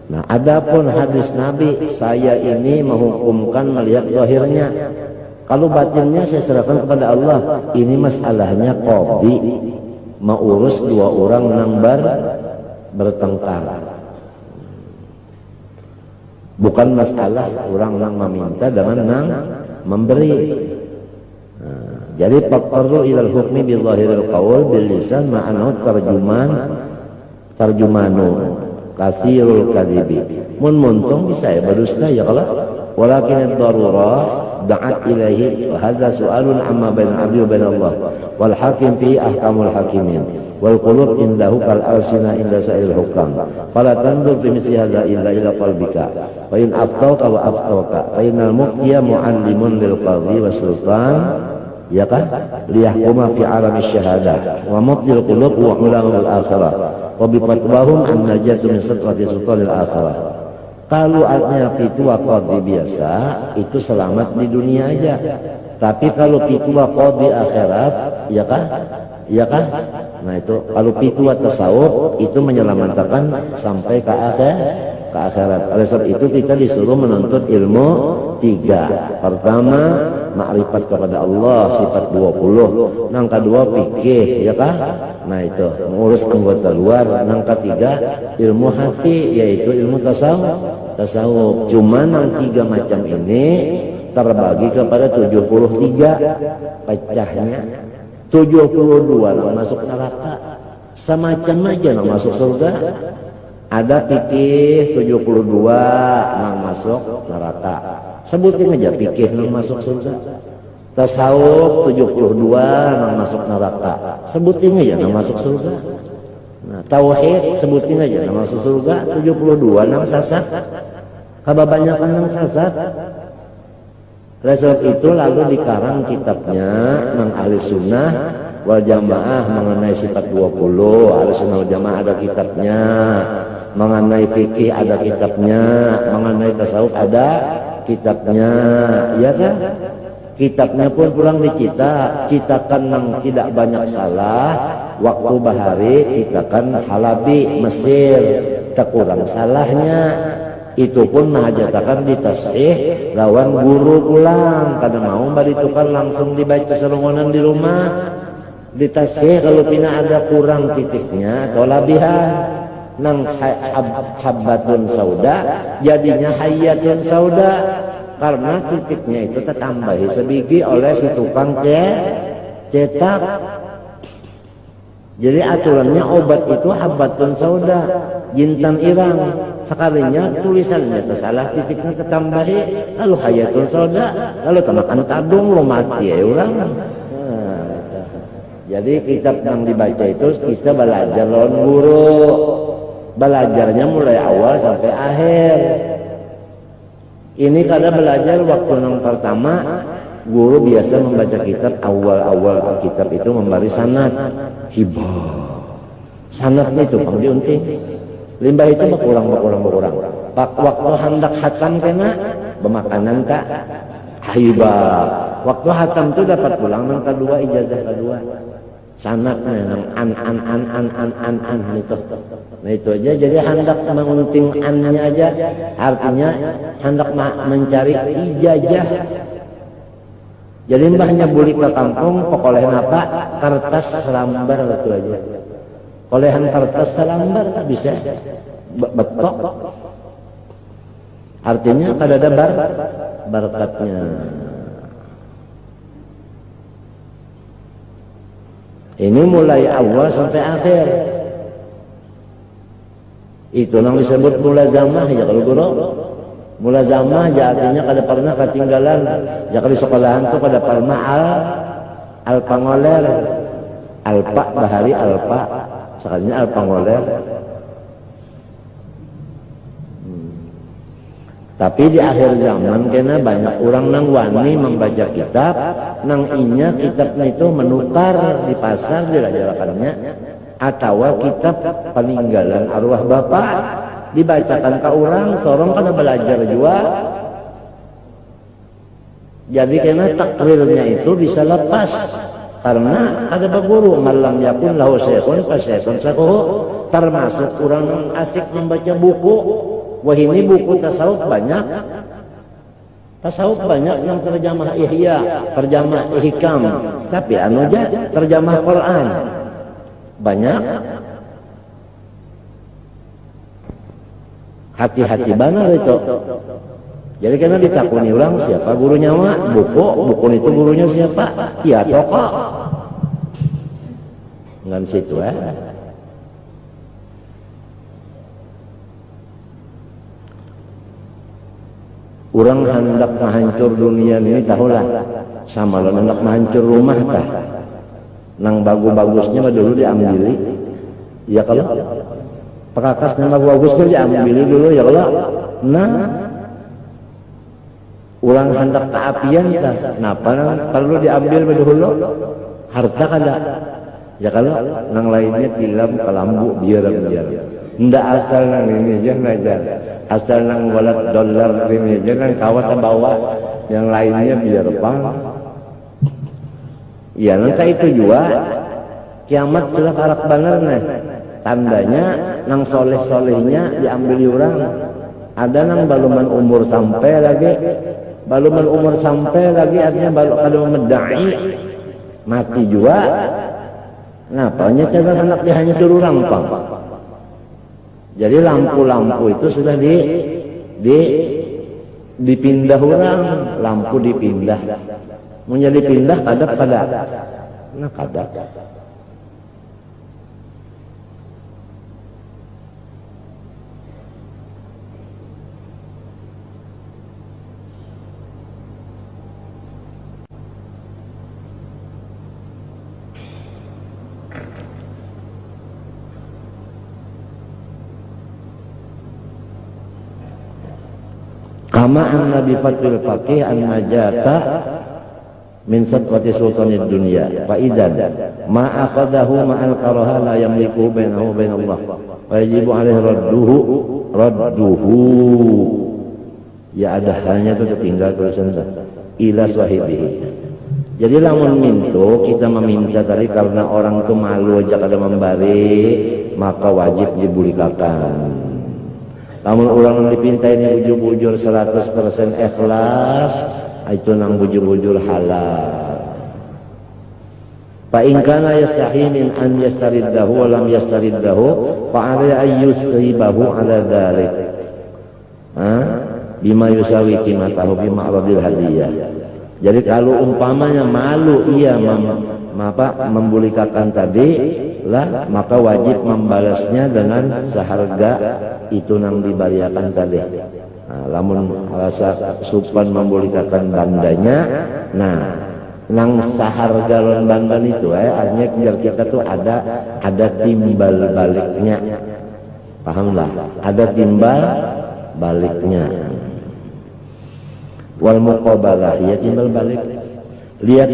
Nah, adapun hadis Nabi, saya ini menghukumkan melihat zahirnya. Kalau batinnya saya serahkan kepada Allah. Ini masalahnya qadhi, mau urus dua orang nang bertengkar. Bukan masalah orang nang meminta dengan nang memberi. Jadi faqarru ilal hukmi bil zahiril qaul bil lisan ma'anahu tarjumanu katsirul kadhibi. Mun muntung bisa ya berdusta ya kalau walakin ad-darurah da'at ilaihi wa hadza su'alun amma bainal 'abdi wa bainallah wal hakim fi ahkamul hakimin wal qulub indahu kal alsina inda sa'il hukam fala tanzur fi misli hadza illa qalbika wa in aftauka wa aftauka fa innal muftiya mu'allimun lil qadhi wa sultan ya kan liyahkuma fi alami syahadah wa muftil qulub wa ulamul akhirah wa bi fatwahum an najatu min satrati sultanil akhirah. Kalau artinya pitua qadhi biasa itu selamat di dunia aja, tapi kalau pitua qadhi akhirat ya kan, ya kan, nah itu kalau pitua tasawuf itu menyelamatkan sampai ke akhirat. Oleh sebab itu kita disuruh menuntut ilmu 3. Pertama makrifat kepada Allah sifat 20, yang kedua fikih ya kan, nah itu mengurus anggota luar, yang ketiga ilmu hati yaitu ilmu tasawuf. Cuma yang 3 macam ini terbagi kepada 73 pecahnya. 72 yang masuk neraka, semacam aja yang masuk surga. Ada fikih 72 yang masuk neraka, sebutin aja fikih yang masuk surga. Tasawuf 72 yang masuk neraka, sebutin aja yang masuk surga. Nah, tauhid sebutin aja yang masuk surga. 72 yang sasat, kebanyakan yang sasat. Oleh sebab itu lalu dikarang kitabnya nang ahli sunnah wal jamaah mengenai sifat 20. Ahli sunnah wal jamaah ada kitabnya, mengenai fikih ada kitabnya, mengenai tasawuf ada kitabnya, ya kan? Kitabnya pun pulang citakan yang tidak banyak salah. Waktu bahari citakan Halabi Mesir, tak kurang salahnya. Itu pun mahajatakan ditashih lawan guru pulang, karena mau ditukar langsung dibaca serungonan di rumah. Ditashih kalau pina ada kurang titiknya atau labihan nang habbatun sauda jadinya hayatun sauda, karena titiknya itu tertambahi sebiji oleh si tukang cetak. Jadi aturannya obat itu habbatun sauda, jintan irang. Sekalinya tulisannya tersalah titiknya tertambahi, lalu hayatun sauda, lalu temakan tabung lo mati ya orang. Jadi kitab yang dibaca itu kita belajar lawan guru. Belajarnya mulai awal sampai akhir. Ini kada belajar waktu yang pertama, guru biasa membaca kitab awal kitab itu memberi sanad, hibah. Sanadnya itu pang diunting. Limbah itu berkurang. Waktu hendak hatam kena bemakanan kak hibah. Waktu hatam itu dapat pulang yang kedua, ijazah kedua. Sanadnya an itu. Nah itu aja, jadi hendak mengunting annya aja, artinya hendak mencari ijazah. Jadi mbahnya buli ke kampung, pokoknya apa? Kertas selambar itu aja. Olehan kertas selambar bisa betok. Artinya kada ada barakatnya. Ini mulai awal sampai akhir. Itu yang disebut mulazamah ya kalau guru. Mulazamah ya artinya kada pernah ketinggalan. Ya kalau di sekolahan tuh pada palma al pangoler, alpa bahari alpa, sekalinya al pangoler. Tapi di akhir zaman kena banyak orang nang wani membaca kitab, nang inya kitabnya itu menukar di pasar dilajarkannya, atau kitab peninggalan arwah bapak dibacakan ke orang, seorang kada belajar juga. Jadi kena takrirnya itu bisa lepas karena ada baguru malam yakun lahu syekhun fasyaikhun sakuhu, termasuk orang asik membaca buku. Wah ini buku tasawuf banyak yang terjemah ihya, terjemah ihkam, tapi anu aja terjemah Quran banyak. Hati-hati benar itu. Jadi karena ditakuni ulang siapa gurunya buku itu gurunya siapa? Ya tokoh. Ngan situ Orang hendak menghancur dunia ini tahulah, sama lo hendak menghancur rumah tah. nang bagus-bagusnya mah dulu diambil. Ya kalau pekakas nang bagus-bagusnya diambil dulu ya kalau. Nah, ulang hendak keapian kah? Napa perlu diambil dulu? Harta kada. Ya kalau nang lainnya tilam kelambu biar. Ndak asal nang ini jangan aja. Asal nang walat dolar ini jangan kawat bawa. Yang lainnya biar bang. Ya nanti itu juga kiamat sudah karak bener nih. Tandanya nang soleh-solehnya diambil orang. Ada nang baluman umur sampai lagi. Baluman umur sampai lagi artinya kalau medai mati juga. Napanya cara anak dia hanya dulu rampang. Jadi lampu-lampu itu sudah dipindah orang, lampu dipindah. Menjadi pindah kadap pada. Nah kadap. Kama anna bi fatul faqih an najata min sadqati sultanid dunya fa idan ma akhadahu ma'al karaha la yamliku bainahu bain Allah wa yajibu alaihi radduhu ya ada hanya itu tertinggal tulisan ila sahibihi. Jadi lamun minto kita meminta tadi karena orang itu malu aja kada memberi maka wajib dibulikakan. Namun orang dipinta ini bujur-bujur 100% ikhlas, itu nang bujur-bujur halal. Fa in kana yastahi min an yastariddahu wa lam yastariddahu fa ala ayyusribahu ala dzalik. Bima yusawi qimatahu bi ma'radil hadiyah. Jadi kalau umpamanya malu ia membulikakan tadi lah, maka wajib membalasnya dengan seharga itu nang dibariakan tadi. Nah, lamun rasa supan membulikakan bandanya, nah nang seharga lon bandan itu artinya biar kita tuh ada timbal baliknya. Pahamlah? Ada timbal baliknya. Wal muqabalah ya timbal balik. Lihat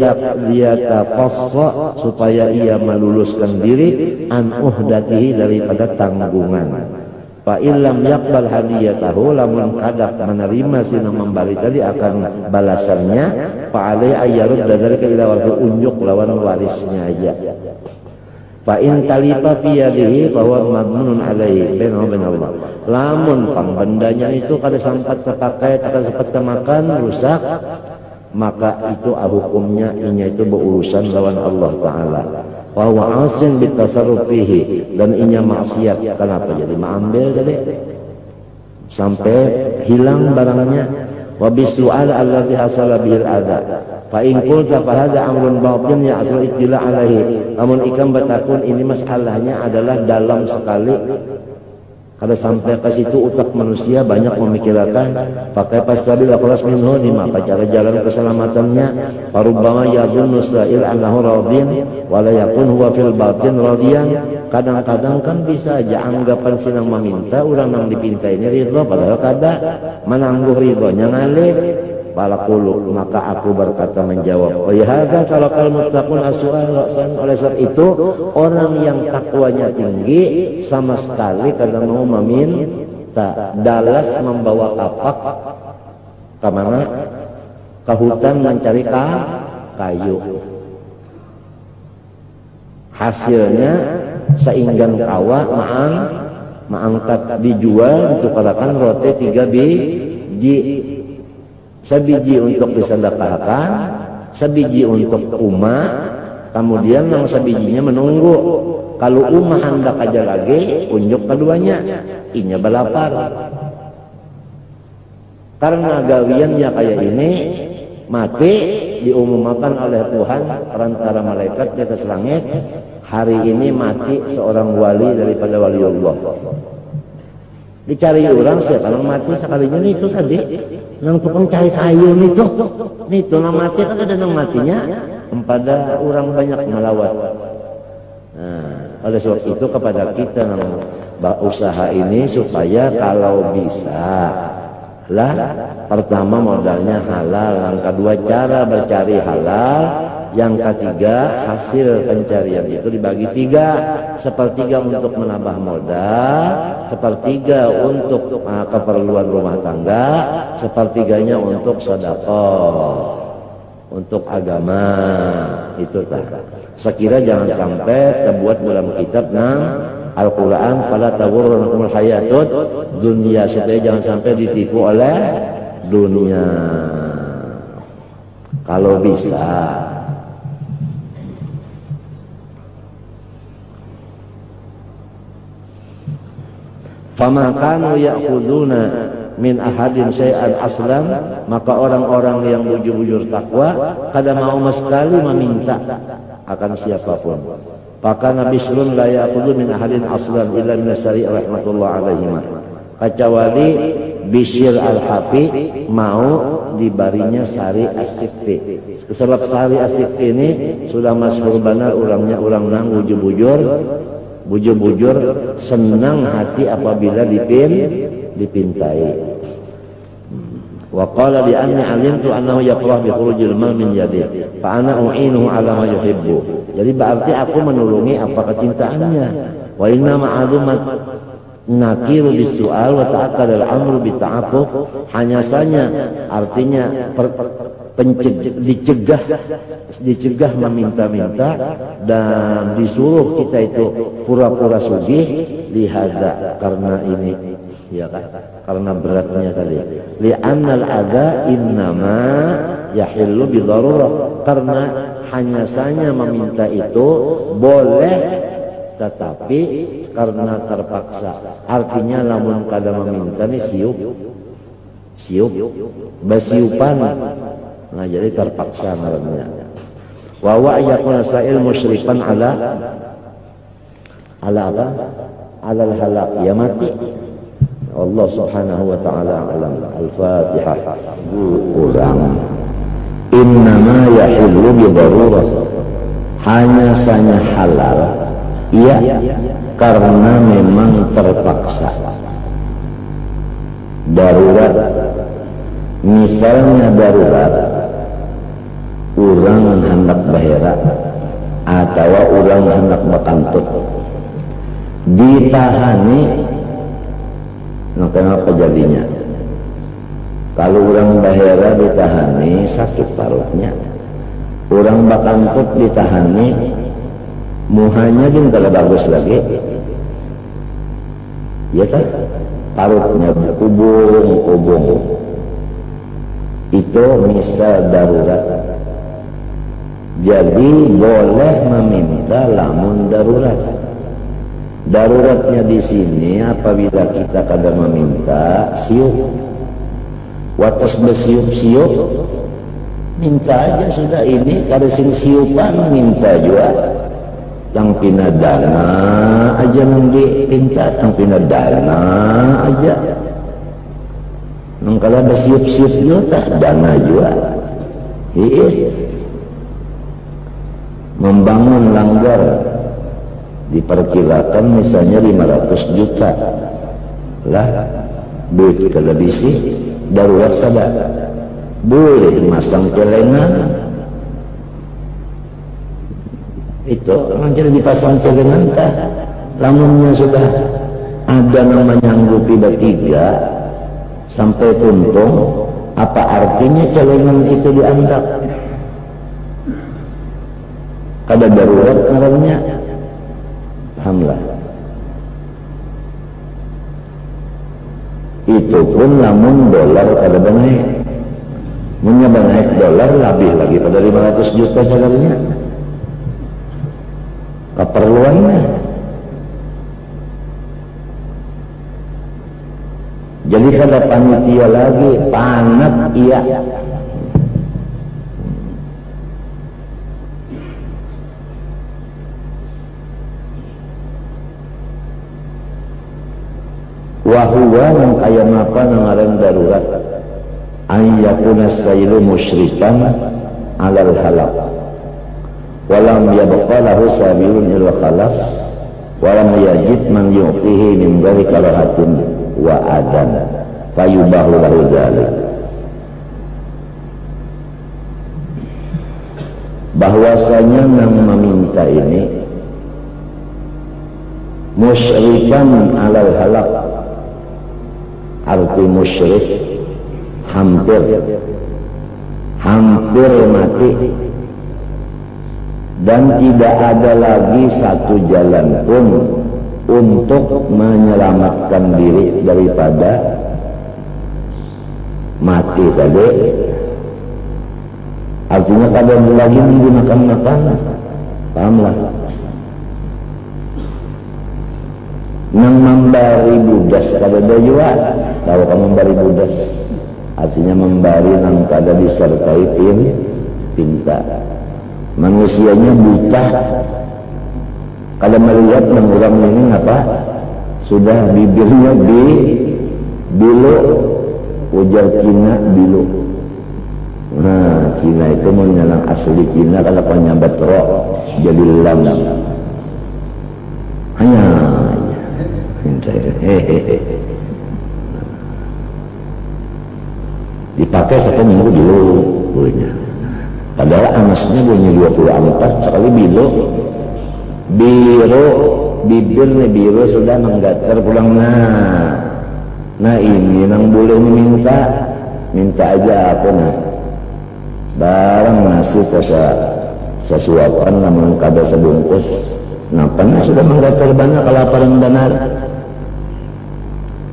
fassa supaya ia meluluskan diri an uhdatihi daripada tanggungan. Fa illam yaqbal hadiyatahu lamun kadak menerima sina membalik tadi akan balasannya fa alai ayyarud dzalika ila warthi unjuk lawan warisnya aja. Fa in talifa fi yadihi fa huwa madmunun alaihi bainahu bain Allah. Lamun pangbendanya itu kada sempat terpakai, kada sempat termakan rusak, maka itu hukumnya inya itu berurusan lawan Allah Ta'ala. Wa huwa asin bitasarrufihi, dan inya maksiat. Kenapa jadi mengambil tadi sampai hilang barangnya. Wa bisu'al alladhi hasala bihil adha fa in qulta fa hadha amrun batin ya asal istilah alaihi. Namun ikam batakun ini masalahnya adalah dalam sekali. Kada sampai ke situ utak manusia banyak memikirkan pakai pastabil akhlas minhu lima cara jalan keselamatannya. Farubbama yadhunnu sa'il annahu radin wa la yakun huwa fil batin radiyan. Kadang-kadang kan bisa aja anggapan sinang meminta orang nang dipinta ini ridho padahal kada menangguh ridhonya ngalih. Balaqulu maka aku berkata menjawab, oh ya kalau mutlaqun as-su'al oleh sebab itu orang yang takwanya tinggi sama sekali kada mau meminta. Dalas membawa kapak ke mana? Ke hutan mencari kayu. Hasilnya seinggan kawa maangkat dijual ditukarkan rote 3 biji. Sebiji untuk disedekahkan, sebiji untuk umah, kemudian yang sebijinya menunggu. Kalau umah hendak aja lagi, unjuk keduanya, inya balapar. Karena gawiannya kayak ini, mati diumumkan oleh Tuhan perantara malaikat di atas langit. Hari ini mati seorang wali daripada wali Allah. Dicari orang siapa yang mati sekalinya itu tadi nang tukang cari kayu itu nang mati kan ada nang matinya kepada orang banyak melawat. Oleh sebab itu kepada kita usaha ini supaya kalau bisa lah, pertama modalnya halal, yang kedua cara bercari halal, yang ketiga hasil pencarian itu dibagi 3, sepertiga untuk menambah modal, sepertiga untuk keperluan rumah tangga, sepertiganya untuk sedekah, untuk agama. Itu tak. Sekira jangan sampai terbuat dalam kitab Al-Quran, fala taghurrannakumul hayatud dunya, supaya jangan sampai ditipu oleh dunia. Kalau bisa fama kanu ya'khuduna min ahadin syai'an aslam, maka orang-orang yang bujur-bujur takwa kada mau sekali meminta akan siapapun. Maka Nabi Bishrun la ya'khudhu min ahadin aslan illa min as-sari' rahmatullah alaihima, kecuali Bishr al-Hafi mau dibarinya Sari as-Sikti. Sebab Sari as-Sikti ini sudah masyhur benar orangnya, orang nang bujur-bujur senang hati apabila dipintai. Wa qala li anni alimtu annahu yaqrah bi khurujil mal min yadi fa ana u'inuhu ala ma yuhibbu. Jadi berarti aku menolongi apa kecintaannya. Wa inna ma'adumat nakiru bisu'al wa ta'akkad al-amru bi ta'affuf. Hanya saja artinya dicegah meminta-minta dan disuruh kita itu pura-pura sugih lihada, karena ini ya kan, karena beratnya tadi, li'annal adza innama yahillu bi darurah, karena hanya saja meminta itu boleh tetapi karena terpaksa. Artinya lamun kada meminta nih siup basiupan. Nah, jadi terpaksa namanya. Wa wa yakuna sa'il musyrifan ala apa? Alal halak, ya mati. Allah Subhanahu wa taala alam. Al-Fatihah. Kurang. Innama yahillu bi darurah. Hanya saja halal. Iya, karena memang terpaksa. Darurat. Misalnya darurat, orang hendak bahera atau orang hendak bakantut, ditahani. Nah, kenapa jadinya? Kalau orang bahera ditahani sakit parutnya, orang bakantut ditahani muhanya pun kalau bagus lagi, ya kan? Parutnya kubung. Itu misal darurat. Jadi boleh meminta lamun darurat. Daruratnya di sini apabila kita kadang meminta siup. Watas bersiup-siup, minta aja sudah, ini kada sing siupan minta juga. Yang pinadana aja nanti pinta, yang pinadana aja. Kalau ada siup-siup juga dana juga. Membangun langgar diperkirakan misalnya 500 juta lah, duit kalau bisi darurat kada boleh masang celengan. Itu macam dipasang celengan tak, lamunnya sudah ada namanya nyanggupi bertiga sampai tuntung, apa artinya celengan itu dianggap kada darurat namanya? Pahamlah. Itu pun namun dolar kada naik, punya naik dolar lebih lagi pada 500 juta cagalnya keperluannya. Jadi kada panitia lagi, panat iya. Wahuwa yang kaya apa nangaran darurat, ayyakuna sailu musyrikan alal halak. walam yabqa lahu sabilun illa khalas walam yajid man yu'tihi min ghairi karahatin wa adan fayubahu lahu dzalik. Bahwasanya yang meminta ini musyrikan alal halak, arti musyrik hampir mati, dan tidak ada lagi satu jalan pun untuk menyelamatkan diri daripada mati tadi. Artinya kada lagi menggunakan makanan, pahamlah. Nang membari budas kada ada juga, tahu kamu membari budas, artinya membari nang kada disertai pinta. Manusianya buta, kada melihat nang orang ini apa, sudah bibirnya bilu, ujar Cina bilu. Nah, Cina itu menyalang asli Cina kalau penyambat roh jadi lam. Hanya dipakai satu minggu dulu punya. Padahal anasnya bunyi 24 sekali biru bibirnya biru sudah menggatar pulang. Nah ini nang boleh minta aja apa nah. Barang nasi sesuapan namun kada sebungkus. Napanya sudah menggatar banyak kelaparan benar.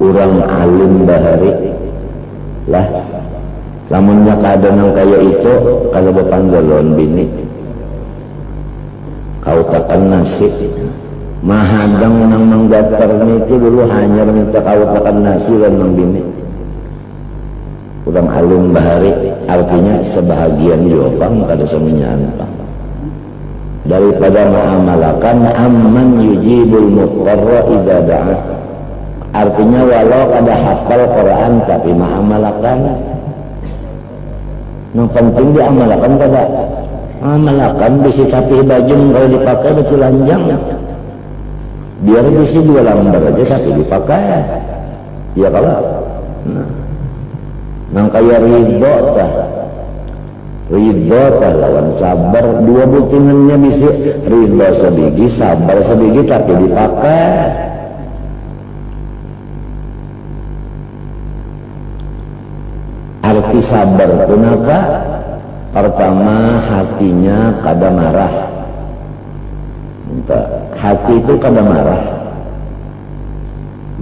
Urang alim bahari lah, lamunnya kada nang kaya itu kada bepanggalon bini kau takkan nasi mahadang nang menggatar itu dulu hanya minta kau takkan nasi dan nang bini. Urang alim bahari artinya sebahagian diopang kada semuanya antang daripada ma'amalakan amman yujibul muqtarra idza da'a. Artinya walau kada hafal Quran tapi ma'amalakan. Yang penting diamalkan kada. Amalakan bisi tapi baju kalau dipakai betul lanjang. Biar bisi 2 lembar aja tapi dipakai. Ya kalau. Nang kaya ridho tah lawan sabar, 2 butingannya bisi ridho sebiji sabar sebiji tapi dipakai. Arti sabar kenapa? Pertama hatinya kada marah. Hati itu kada marah.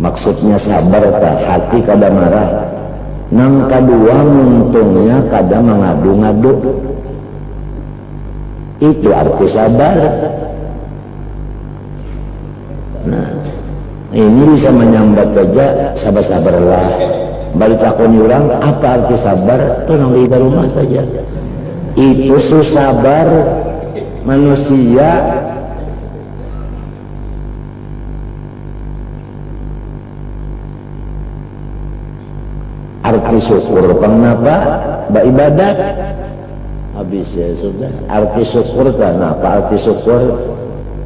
Maksudnya sabar tak hati kada marah. Nang kedua untungnya kada mengadu-ngadu. Itu arti sabar. Nah, ini bisa menyambat saja sabar-sabarlah. Balik takoni orang apa arti sabar? Itu nang di rumah saja. Itu sabar manusia. Arti syukur kenapa? Ibadat. Habis ya sudah. Arti syukur kenapa? Arti syukur.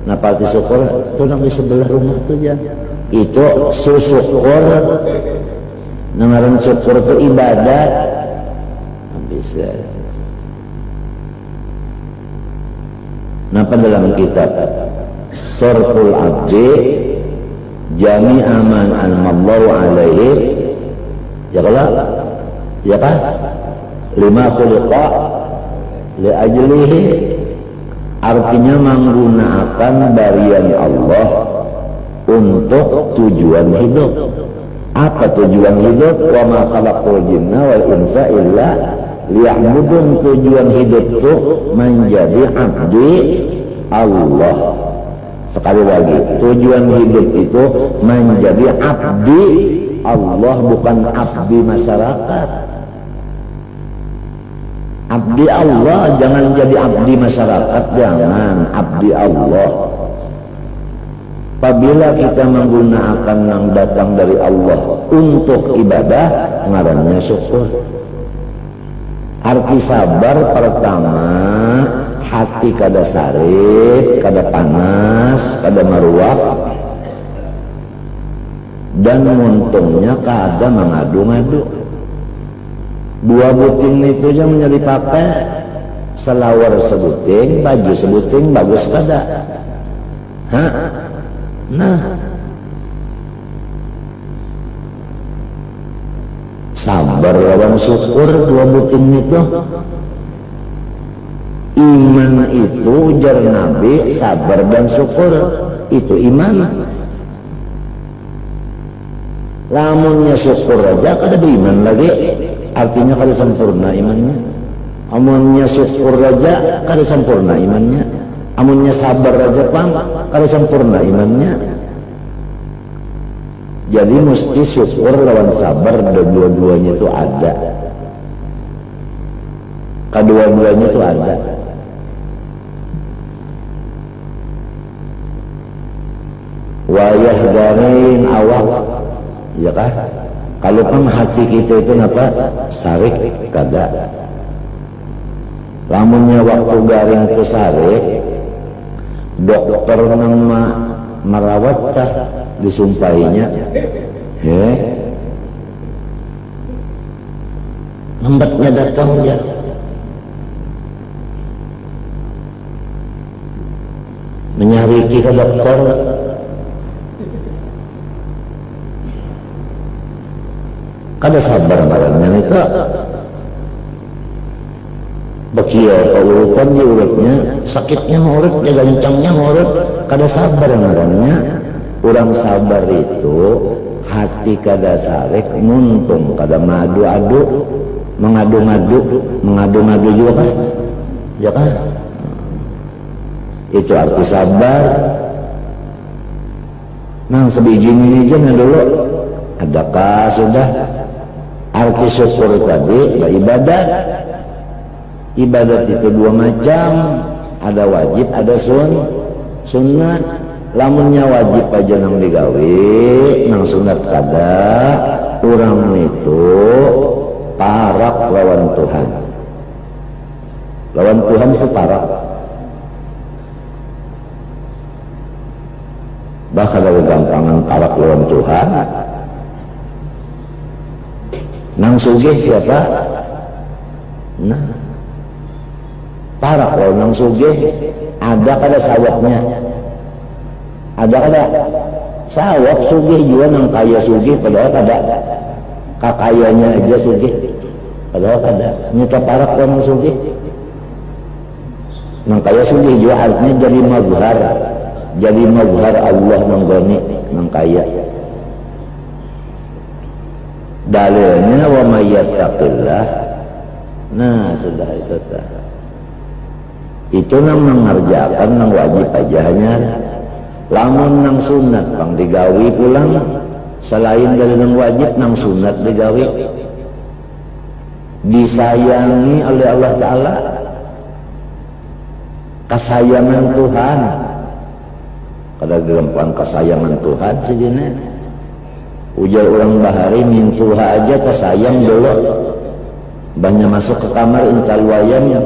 Napa arti syukur? Itu nang di sebelah rumah tu ya. Itu syukur. Nangaran syukur itu ibadat. Habis ya. Napa dalam kitab Sarful Abdi Jami'a man an'amallahu alaihi ya kalau ya kan lima khuliqa li ajlihi, artinya menggunakan barian Allah untuk tujuan hidup. Apa tujuan hidup? Wa ma khalaqul jinna wal insa illa liya'budun. Tujuan hidup itu menjadi abdi Allah. Sekali lagi, tujuan hidup itu menjadi abdi Allah, bukan abdi masyarakat. Abdi Allah, jangan jadi abdi masyarakat, jangan, abdi Allah. Apabila kita menggunakan yang datang dari Allah untuk ibadah, ngarannya syukur. Arti sabar pertama, hati kada sarik, kada panas, kada maruap, dan untungnya kada mengadu-ngadu. Dua buting itu aja menjadi pakai, selawar sebuting, baju sebuting, bagus kada. Nah, sabar lawan syukur dua buting itu. Iman itu ujar Nabi, sabar dan syukur itu iman. Lamunnya syukur aja kada beriman lagi, artinya kada sempurna imannya. Amunnya syukur aja kada sempurna imannya. Amunnya sabar aja pang kada sempurna imannya. Jadi mesti syukur lawan sabar, dua-duanya itu ada. Kedua-duanya itu ada. Wayah garing awak, ya kah? Kalau pun hati kita itu apa? Sarik kada. Lamunnya waktu garing itu sarik, dokter nang merawat kah disumpahinya, lambatnya datang dia. Menyariki ke dokter, kada sabar barangnya itu bekia urutan di urutnya, sakitnya urut, gancangnya urut, kada sabar barangnya. Orang sabar itu hati kada sarik, muntung kada mengadu-adu, mengadu-ngadu juga kan, ya kan? Itu arti sabar. Nang sebiji ini aja dulu, adakah sudah arti syukur tadi? Ibadat. Ibadat itu dua macam, ada wajib, ada sunat. Lamunnya wajib aja nang digawe, nang sunat kada, orang itu parak lawan Tuhan. Lawan Tuhan itu parak. Bahkan ada gampangan parak lawan Tuhan. Nang sugih siapa? Nah, parak lawan nang sugih, ada kada sawaknya. Ada kada sawak sugih juga nang kaya sugih, padahal kada kakayanya aja sugih, padahal kada nyita parak nang sugih. Nang kaya sugih juga artinya jadi mazhar Allah nang gani nang kaya. Dalilnya wa may yattaqillah. Nah, sudah itu dah. Itu nang mengerjakan nang wajib aja hanya. Lamun nang sunat pang digawi pulang, selain dari nang wajib nang sunat digawi, disayangi oleh Allah Ta'ala, kesayangan Tuhan. Kada gampang kesayangan Tuhan segini. Ujar orang bahari mintuha aja kesayang dulu. Banyak masuk ke kamar intal wayang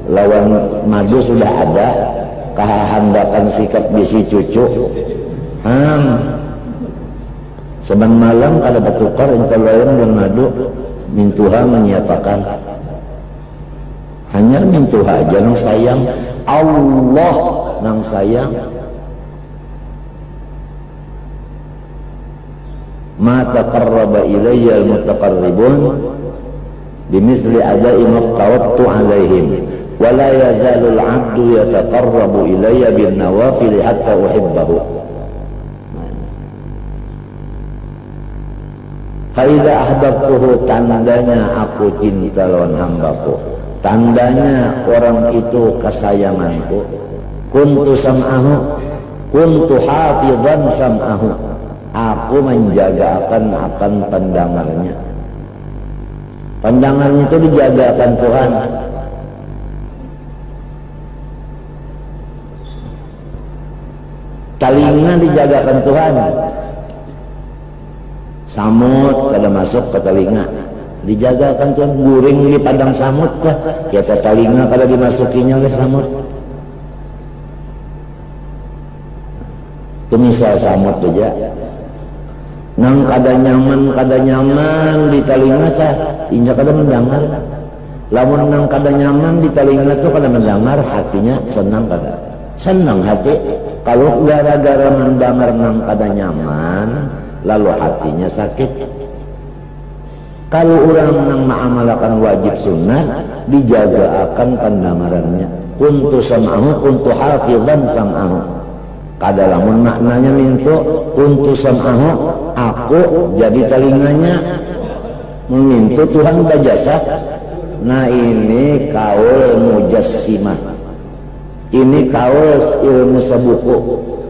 lawan madu sudah ada. Kehandakan sikap bisi cucu, seban malam kada bertukar intal wayang dan madu, mintuha menyiapakan. Hanya mintuha aja nang sayang, Allah nang sayang. Ma taqarraba ilayya al-mutaqarribun bimithli ada'i maftaradtu alaihim wa la yazalu al-'abdu yataqarrabu ilayya bin nawafil hatta uhibbahu. Fa idza ahbabtuhu, tandanya aku cinta lawan hambaku, tandanya orang itu kesayanganku. Kuntu sam'ahu, kuntu hafizan sam'ahu, aku menjaga akan pandangannya. Pandangannya itu dijaga akan Tuhan. Telinga dijagakan Tuhan. Samut kada masuk ke telinga, dijagakan Tuhan. Guring di padang samut kah? Kita telinga kada dimasukinya oleh samut. Itu misal samut aja. Nang kada nyaman di telinga tah, inja kada mendengar. Lamun nang kada nyaman di telinga tu kada mendengar, hatinya senang kada? Senang hati. Kalau gara-gara mendengar nang kada nyaman, lalu hatinya sakit. Kalau orang nang ma'amalakan wajib sunnah, dijaga akan pendengarannya. Kuntu sam'ahu, kuntu hafizan sam'ahu. Kada lamun maknanya mintu, kuntu sam'ahu, aku jadi telinganya. Memintu Tuhan berjasa. Nah ini kaul mujassimah. Ini kaul ilmu sabuku.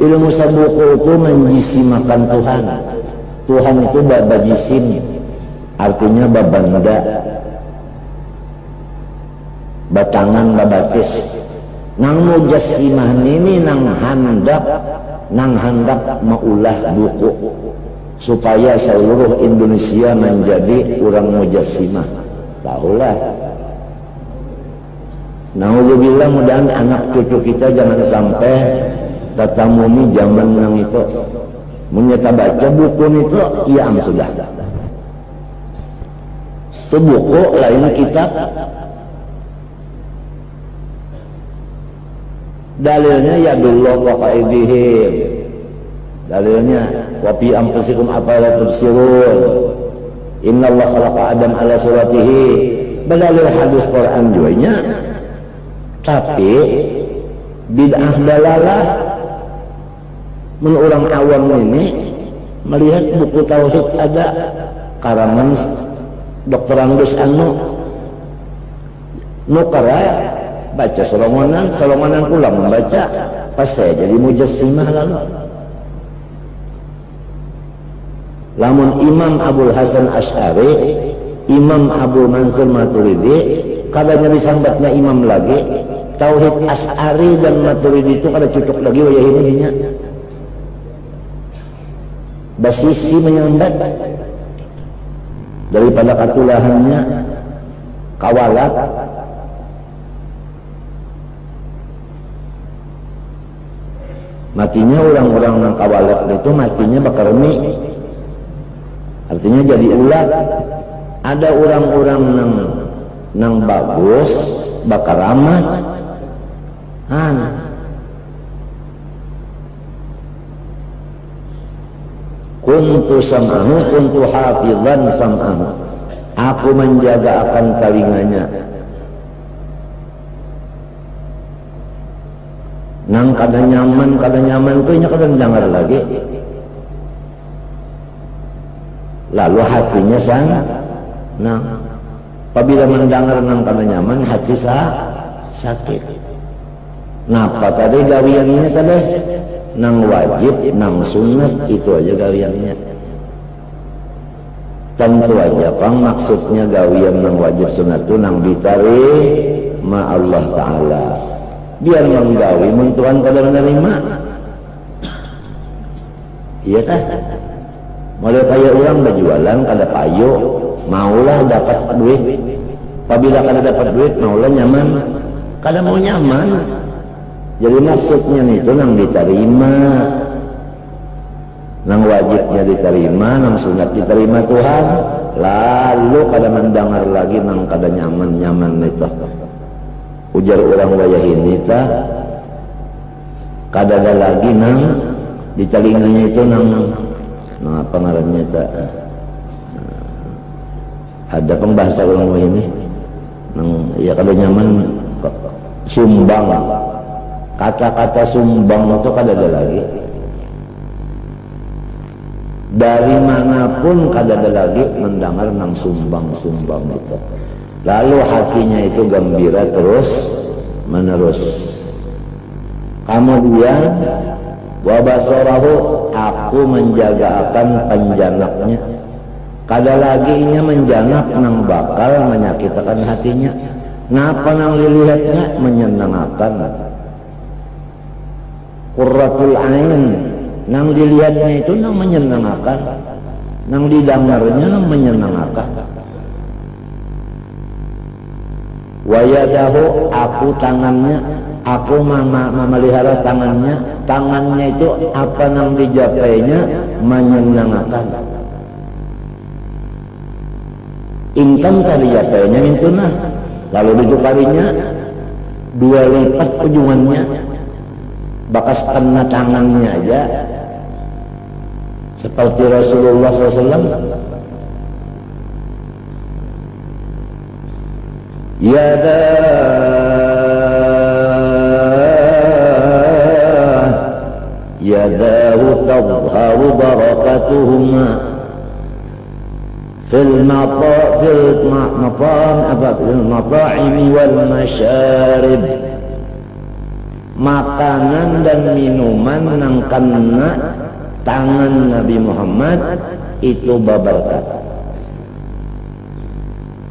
Ilmu sabuku itu menjisimakan Tuhan. Tuhan itu bajisim, artinya babanda, batangan, babatis. Nang mujassimah ini nang hendak maulah buku supaya seluruh Indonesia menjadi orang mujassimah. Tahulah. Nauzubillah, mudahan anak cucu kita jangan sampai tatamumi zaman yang itu. Menyata baca buku itu, iya sudah. Itu buku lain kitab. Dalilnya yadullah wa qaidihim. Dalilnya wa fi anfusikum afala tubsirun. Innallaha khalaqa Adam ala suratihi. Berdalil hadis Quran juga. Tapi bid'ah dalalah menurut orang awam ini melihat buku tauhid ada karangan Dr. Andus Nukara baca solonganan pula membaca pas saya jadi mujassimah lalu. Lamun Imam Abul Hasan Asy'ari, Imam Abu Mansur Maturidi, kadanya disambatnya imam lagi, tauhid Asy'ari dan Maturidi itu kada cocok lagi wayah ininya. Basisi menyambat daripada katulahannya kawalat. Matinya orang-orang yang kawalat itu matinya bakarmi, artinya jadi ulat. Ada orang-orang nang bagus bakaramat. Kuntu sam'ahu, kuntu hafizan sam'ahu. Aku menjaga akan telinganya. Nang kada nyaman tu nya kada dengar lagi. Lalu hatinya nah, apabila mendengar nang kada nyaman, hati sakit. Napa tadi gawiannya tadi? Nang wajib, nang sunat, itu aja gawiannya. Tentu aja pang maksudnya gawian nang wajib sunat itu nang ditarik ma Allah Ta'ala. Biar menggawi mentuan kada menerima. Iya kan? Mulai kaya orang berjualan kada payu, maulah dapat duit. Apabila kada dapat duit, maulah nyaman. Kada mau nyaman. Jadi maksudnya itu nang diterima, nang wajibnya diterima, nang sunat diterima Tuhan. Lalu kada mendengar lagi nang kada nyaman itu. Ujar orang wayah ini kada ada lagi nang di telinganya itu nang apa ngarannya ada pembahasa orang wayah ini nang ya kada nyaman sumbang. Kata-kata sumbang itu kada ada lagi. Dari manapun kada ada lagi mendengar nang sumbang-sumbang itu. Lalu hatinya itu gembira terus menerus. Kemudian wabasarahu, aku menjaga akan penjanaknya. Kada lagi inya menjanak nang bakal menyakitkan hatinya. Napa nang dilihatnya menyenangkan. Qurratul ain, nang dilihatnya itu nang menyenangkan, nang didengarnya nang menyenangkan. Wayadahu, aku tangannya, Aku memelihara tangannya. Tangannya itu apa yang dijapainya menyenangkan. Intan tadi japainya mintuna. Lalu ditukarinya 2 lipat ujungannya. Bakas kena tangannya aja. Seperti Rasulullah SAW. Yadahu tadharu barakatuhuma fil mata'imi wal masyarib. Makanan dan minuman yang kena tangan Nabi Muhammad itu berberkat.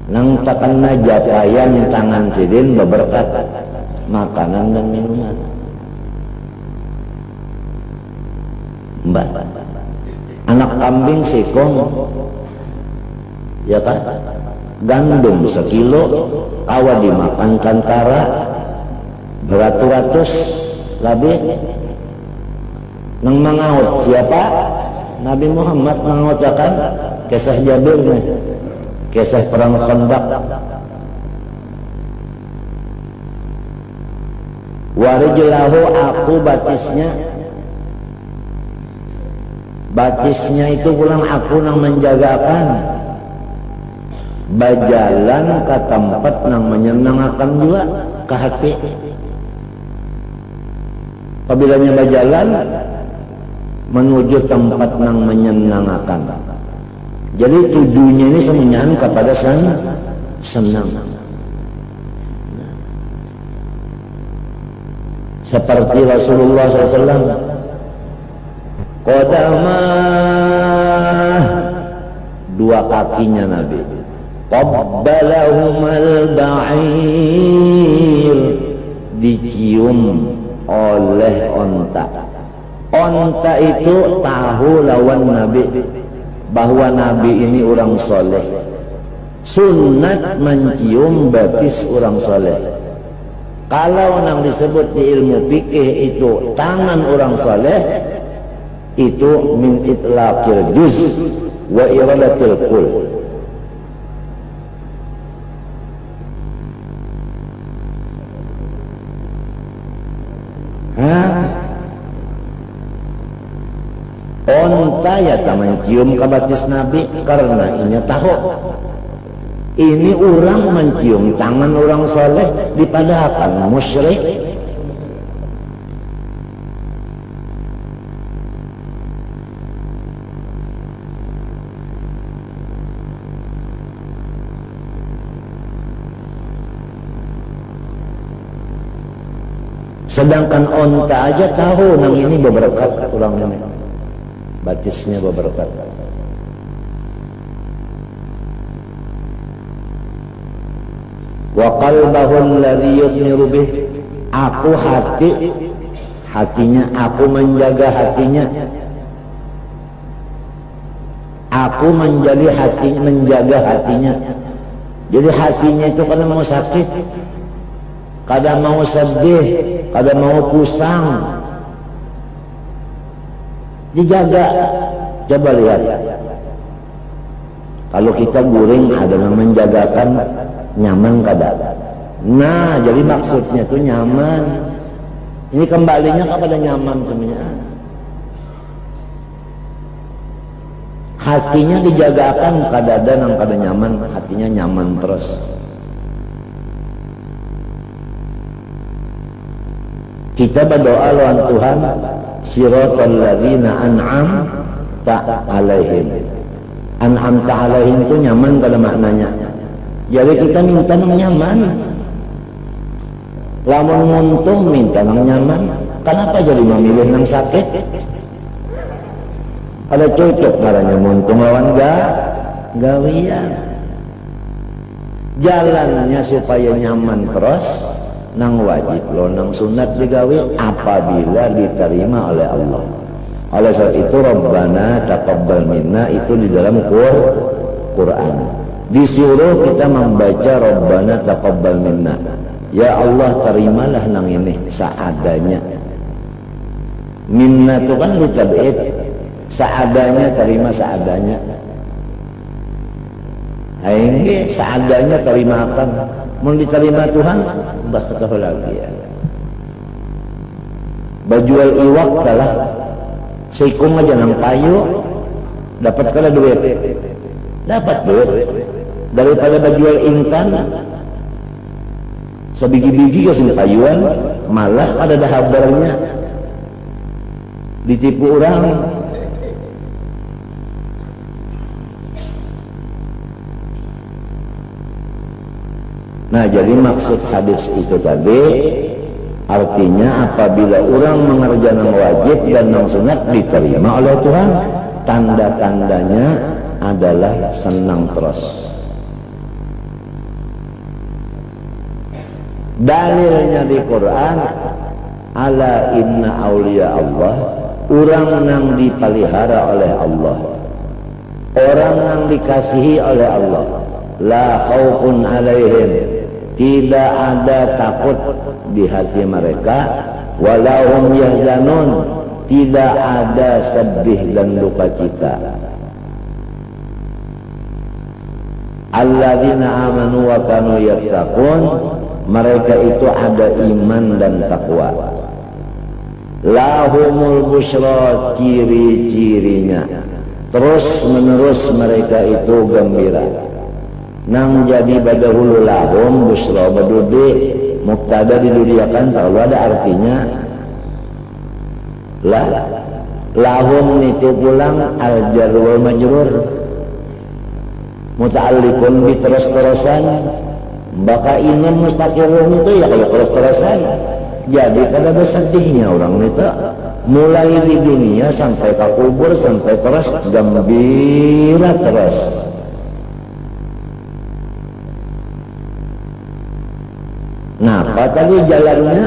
Nang takana japaian tangan sidin berberkat makanan dan minuman. Mbak, anak kambing sikong, ya kan? Gandum 1 kilo, kawa dimakan tantara beratus-ratus lebih. Nang mangaut siapa? Nabi Muhammad mengautakan kisah Jabir nih. Kisah perang Khandaq. Warijlahu aku batisnya itu pulang aku nang menjagakan. Bajalan ke tempat nang menyenangkan juga ke hati. Apabila bajalan menuju tempat nang menyenangkan. Jadi tujuannya ini semuanya kepada senang. Seperti Rasulullah SAW. Qadamah, 2 kakinya Nabi. Qabbalahumal ba'ir, dicium oleh onta. Onta itu tahu lawan Nabi bahwa Nabi ini orang soleh. Sunat mencium batis orang soleh. Kalau yang disebut di ilmu fikih itu tangan orang soleh, itu min itlaqil juz wa iradatil kul. Onta ya tak mencium ke batis Nabi karena ini tahu ini orang mencium tangan orang soleh dipadahkan musyrik. Sedangkan onta aja tahu nang ini berberkat orang ini. Batisnya berberkat. Wa qalbahu alladhi yudmiru bih, aku hatinya aku menjaga hatinya. Aku menjaga hatinya. Jadi hatinya itu kadang mau sakit, kadang mau sedih, kadang mau pusang. Dijaga. Coba lihat, kalau kita guring ada yang menjagakan, nyaman kadang. Nah, jadi maksudnya itu nyaman. Ini kembalinya kepada nyaman semuanya. Hatinya dijagakan kadang yang kada nyaman, hatinya nyaman terus. Kita berdoa lawan Tuhan, siratal ladzina an'amta alaihim. An'amta alaihim itu nyaman pada maknanya. Jadi kita minta yang nyaman. Lamun muntung minta yang nyaman. Kenapa jadi memilih yang sakit? Ada cocok caranya muntung lawan gawian. Jalannya supaya nyaman terus, nang wajib lo nang sunat digawe apabila diterima oleh Allah. Oleh sebab itu Rabbana taqabbal minna itu di dalam Quran. Disuruh kita membaca Rabbana taqabbal minna. ya Allah terimalah nang ini seadanya. Minna itu kan litab'id, seadanya, terima seadanya. Aing seadanya terima akan, mau diterima Tuhan bakal lagi ya. Bajual iwak kalah seikung aja nang payu dapat kala duit, dapat duit daripada bajual intan sebiji-biji ke payuan, malah ada dahabarnya ditipu orang. Nah, jadi maksud hadis itu tadi artinya apabila orang mengerjakan wajib dan non sunat diterima oleh Tuhan, tanda-tandanya adalah senang terus. Dalilnya di Quran, ala inna auliya Allah, orang yang dipelihara oleh Allah, orang yang dikasihi oleh Allah, la khaufun alaihim, tidak ada takut di hati mereka, walahum yahzanun, tidak ada sedih dan duka cita. Alladzina amanu wa kanu yattaqun, mereka itu ada iman dan takwa. Lahumul busyra, ciri-cirinya terus menerus mereka itu gembira. Nang jadi badahulu lahum busyra badudi mubtada didudiakan kalau ada artinya lah. Lahum itu pulang al jar wal majrur muta'alliqun bi terus-terusan, baka inun mustaqirun itu ya kalau terus-terusan. Jadi kada ada sedihnya orang itu mulai di dunia sampai ke kubur sampai terus gembira terus. Nah, apa tadi jalannya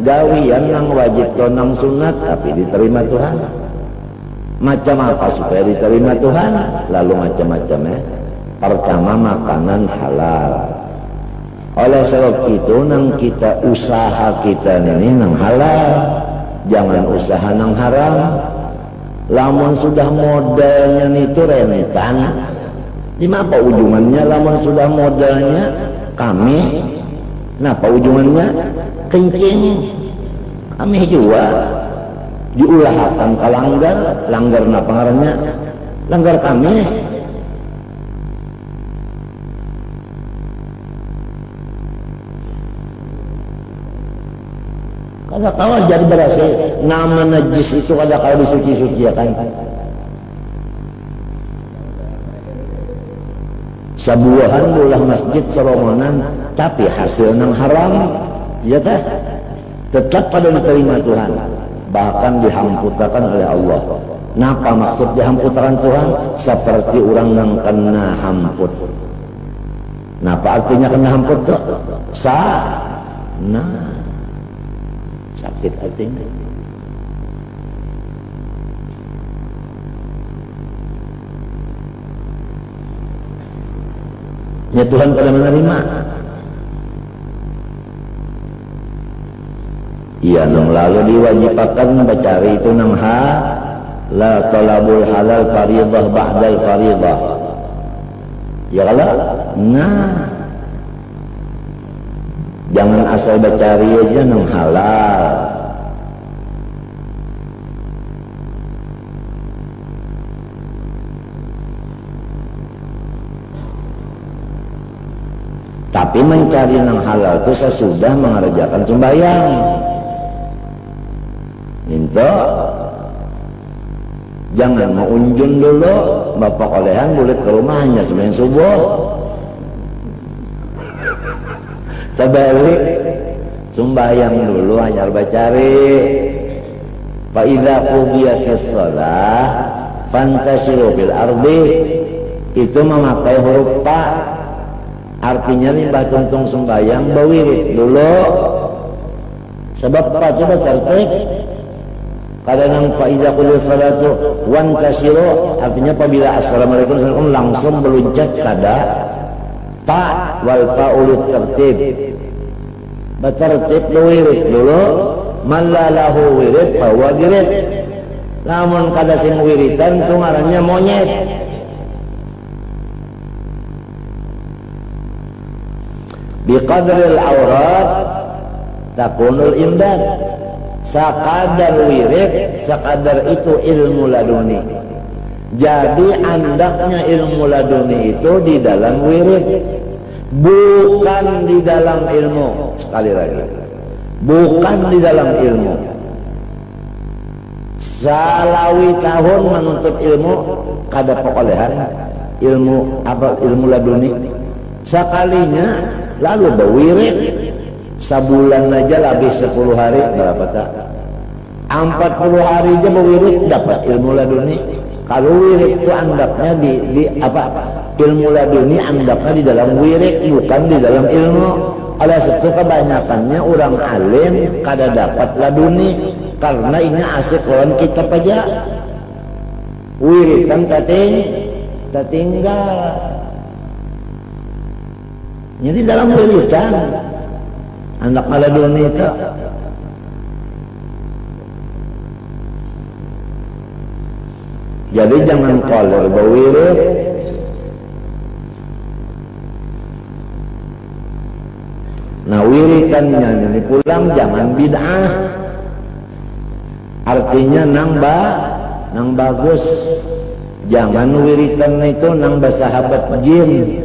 gawian nang wajib atau nang sunat tapi diterima Tuhan. Macam apa supaya diterima Tuhan? Lalu macam-macam ya. Pertama, makanan halal. Oleh sebab itu nang kita usaha kita ini nang halal, jangan usaha nang haram. Lamun sudah modalnya itu remetan, di apa ujungannya? Lamun sudah modalnya kami, napa ujungannya? Kencing. Kami juga diulahkan ke langgar napa ngarannya? Langgar kami. Kada kawal jadi berasa nama najis itu kada kalau disuci-suci ya kan. Sabuahan ulah masjid seromonan tapi hasil nang haram ya teh tetap pada diterima Tuhan, bahkan dihamputakan oleh Allah. Napa maksud dihamputakan Tuhan? Seperti orang yang kena hamput. Napa artinya kena hamput tuh? Sakit artinya. Ya Tuhan pada menerima. Iya, nang lalu diwajibkan mencari itu nang la talabul halal faridah ba'dal faridah. Ya kalau? Nah, jangan asal mencari aja nang halal. Tapi mencari nang halal itu sesudah mengerjakan sembahyang. Minta jangan mau unjun dulu, bapak olehan boleh ke rumahnya sembahyang subuh. Terbalik sembahyang dulu hanya bacari. Fa idza qudiyatis shalah fantashiru fil ardi, itu memakai huruf ta, artinya limbah tuntung sembahyang bawirid dulu. Sebab apa? Coba tertib. Kadang fa idza qudiyas salatu wantashiru, artinya apabila assalamualaikum langsung meluncat kada ta wal fa'ulit tertib. Bertertib wirid dulu, malalahu wirid bahwa girid. Namun kada sing wiridan itu ngarannya monyet. Biqadril aurat takunul imdad. Sakadar wirid, sakadar itu ilmu laduni. Jadi andaknya ilmu laduni itu di dalam wirid, bukan di dalam ilmu. Sekali lagi, bukan di dalam ilmu. Salawi tahun menuntut ilmu kada pekolehan ilmu apa, ilmu laduni. Sekalinya lalu berwirid sebulan aja lebih 10 hari berapa tak? 40 hari aja berwirid dapat ilmu laduni. Kalau wirid itu andapnya di apa? Ilmu laduni andapnya di dalam wirid, bukan di dalam ilmu. Oleh sebab kebanyakannya orang alim kada dapat laduni karena ini asik lawan kitab aja. Wirid kan tertinggal. Jadi dalam wiridan anak laduni itu. Jadi jangan kolor berwirid. Nah wiridannya ini pulang jangan bid'ah. Artinya nang bagus. Jangan wiridan itu nang bersahabat jin.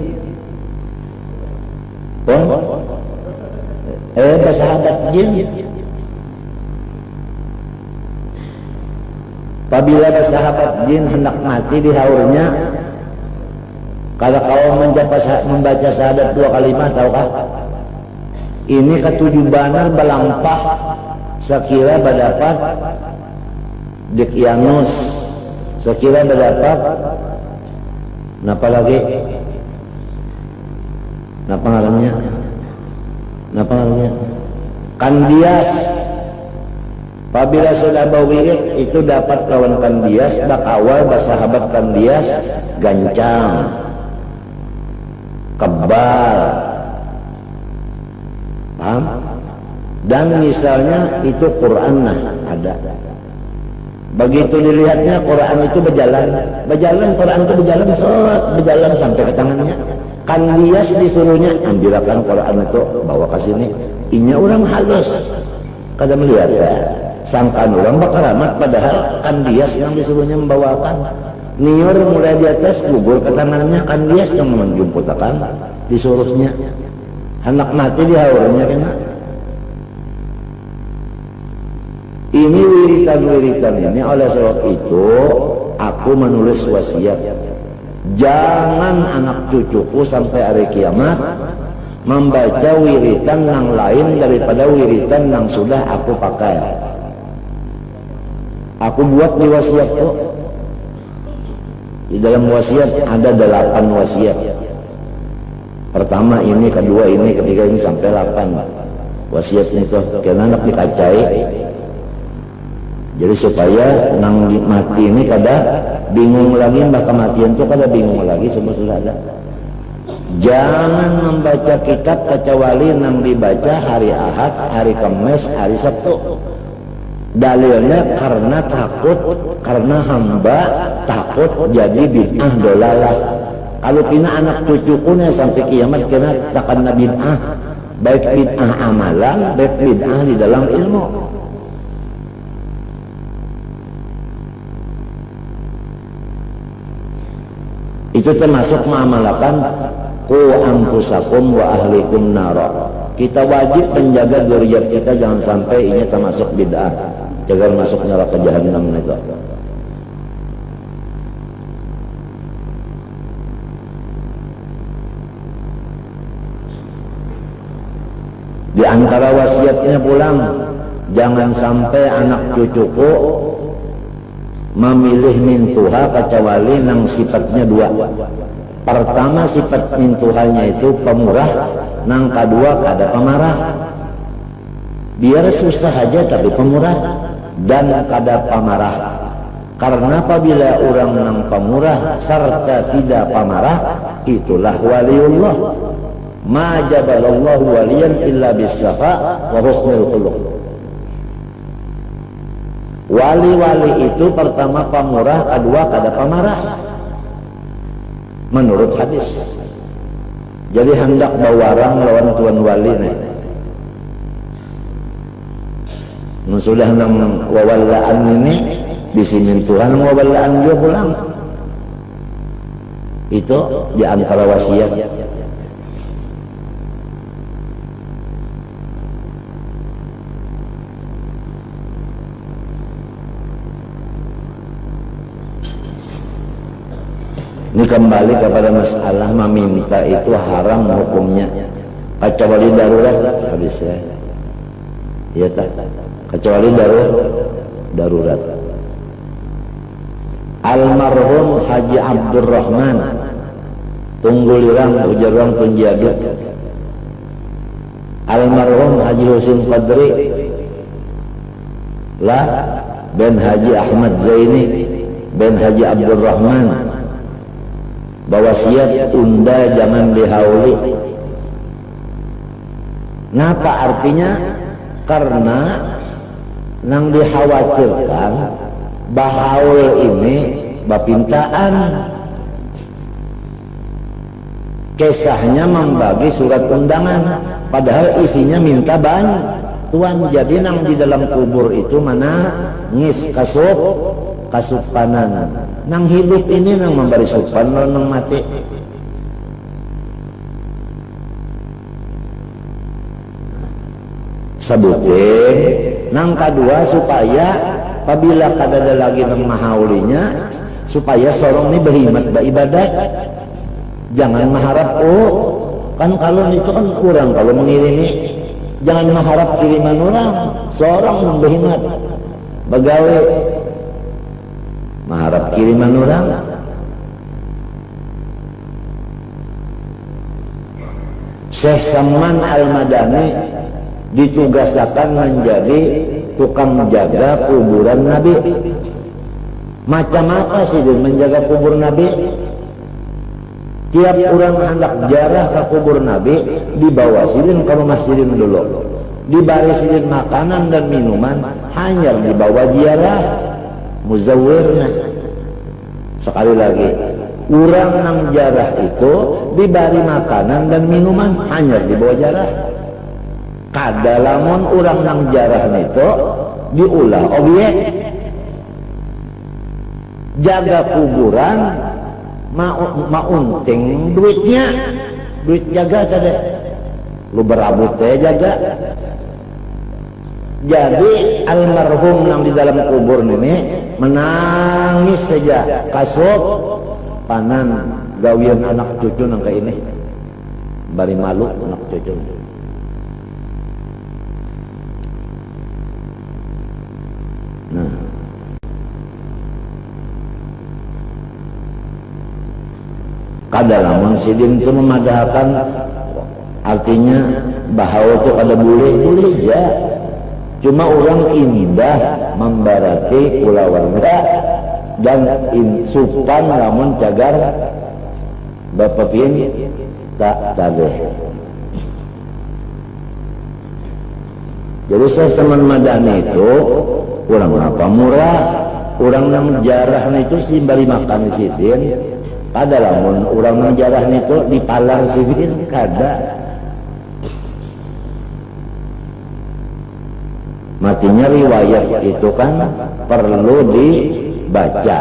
Bersahabat jin. Apabila bersahabat jin hendak mati di haurnya, kalau kau membaca syahadat 2 kalimat, tahukah? Ini ketujuh banar belampah sekira berdapat Dikyanus, sekira berdapat napa lagi? Napa ngarannya? Kandias. Apabila sudah berwirid itu dapat lawan kandias, bakawal bersahabat kandias, gancang, kebal, paham? Dan misalnya itu Quran ada. Begitu dilihatnya Quran itu berjalan Quran itu berjalan sampai ke tangannya. Kandias disuruhnya ambilkan Quran itu bawa ke sini. Inya orang halus, kada melihat ya. Sangkaan orang bakaramat padahal kandias yang disuruhnya membawakan. Niur mulai di atas gugur ke tangannya, kandias yang menjumputakan disuruhnya. Anak mati di haurnya kena. Ini wiritan-wiritan ini, oleh sebab itu aku menulis wasiat. Jangan anak cucuku sampai hari kiamat membaca wiritan yang lain daripada wiritan yang sudah aku pakai. Aku buat di wasiatku. Di dalam wasiat ada 8 wasiat. Pertama ini, kedua ini, ketiga ini sampai 8 wasiat itu. Karena anak dikacai. Jadi supaya nang mati ini kada bingung lagi, mbak kematian itu kada bingung lagi sebetulnya ada. Jangan membaca kitab kecuali nang dibaca hari Ahad, hari Kamis, hari Sabtu. Dalilnya karena takut, karena hamba takut jadi bid'ah dolalah. Kalau pina anak cucuku nih sampai kiamat kena takkan bid'ah, baik bid'ah amalan, baik bid'ah di dalam ilmu. Itu termasuk mengamalkan qu anfusakum wa ahlikum nara. Kita wajib menjaga dzurriyyat kita jangan sampai ini termasuk bid'ah, jangan masuk neraka jahanam itu. Di antara wasiatnya pulang, jangan sampai anak cucuku memilih mintuha kecuali nang sifatnya 2. Pertama sifat mintuhanya itu pemurah, nang kedua kada pemarah. Biar susah aja tapi pemurah dan kada pemarah. Karena apabila orang nang pemurah serta tidak pemarah, itulah waliullah. ma jabalallahu waliyan illa bis-safa wa husnul khuluq. Wali-wali itu pertama pamurah, kedua kada pamarah menurut hadis. Jadi hendak bawarang lawan tuan wali nih. Sudah nang wawalaan ini bisimin Tuhan wawalaan dia pulang. Itu di antara wasiat. Ini kembali kepada masalah meminta itu haram hukumnya. Kecuali darurat habis ya. Iya tak? Kecuali darurat. Almarhum Haji Abdurrahman Tunggulirang ujarang tunjadu. Almarhum Haji Husin Qadri lah ben Haji Ahmad Zaini ben Haji Abdurrahman bawasiat unda jangan dihauli. Napa artinya? Karena nang dikhawatirkan bahaul ini bapintaan. Kisahnya membagi surat undangan, padahal isinya minta bantuan. Jadi nang di dalam kubur itu mana ngis kasupanan. Nang hidup ini nang memberi supan, nang mati. Sebutin nang kedua supaya apabila kadada lagi nang mahaulinya supaya sorong ini berhimat beribadat. Jangan mengharap kan kalau itu kan kurang kalau mengirimi. Jangan mengharap kiriman orang, seorang nang berhimat begawe mengharap kiriman orang. Syekh Saman Al-Madani ditugaskan menjadi tukang jaga kuburan Nabi. Macam apa sih dia menjaga kubur Nabi? Tiap orang hendak jarah ke kubur Nabi dibawa silin ke rumah silin dulu, diberi silin makanan dan minuman, hanya dibawa ziarah muzawirna. Sekali lagi, orang nang jarah itu diberi makanan dan minuman, hanya dibawa jarah. Kada lamun orang nang jarah itu diulah objek. Jaga kuburan maunting duitnya, duit jaga kada. Lu berabut jaga. Jadi almarhum yang di dalam kubur ini menangis saja kasut panan gawian anak cucu nang kayak ini bari malu anak cucu. Nah, kadalamun sidin itu memadahkan artinya bahwa itu kada boleh ya. Cuma orang indah membaraki keluarga dan supan lamun cagar bapak pin tak tabeh. Jadi saya Saman Madani itu orang apa murah, orang yang jarah itu sih bari makan sidin. Kada lamun orang yang jarah itu dipalar sidin kada. Matinya riwayat itu kan perlu dibaca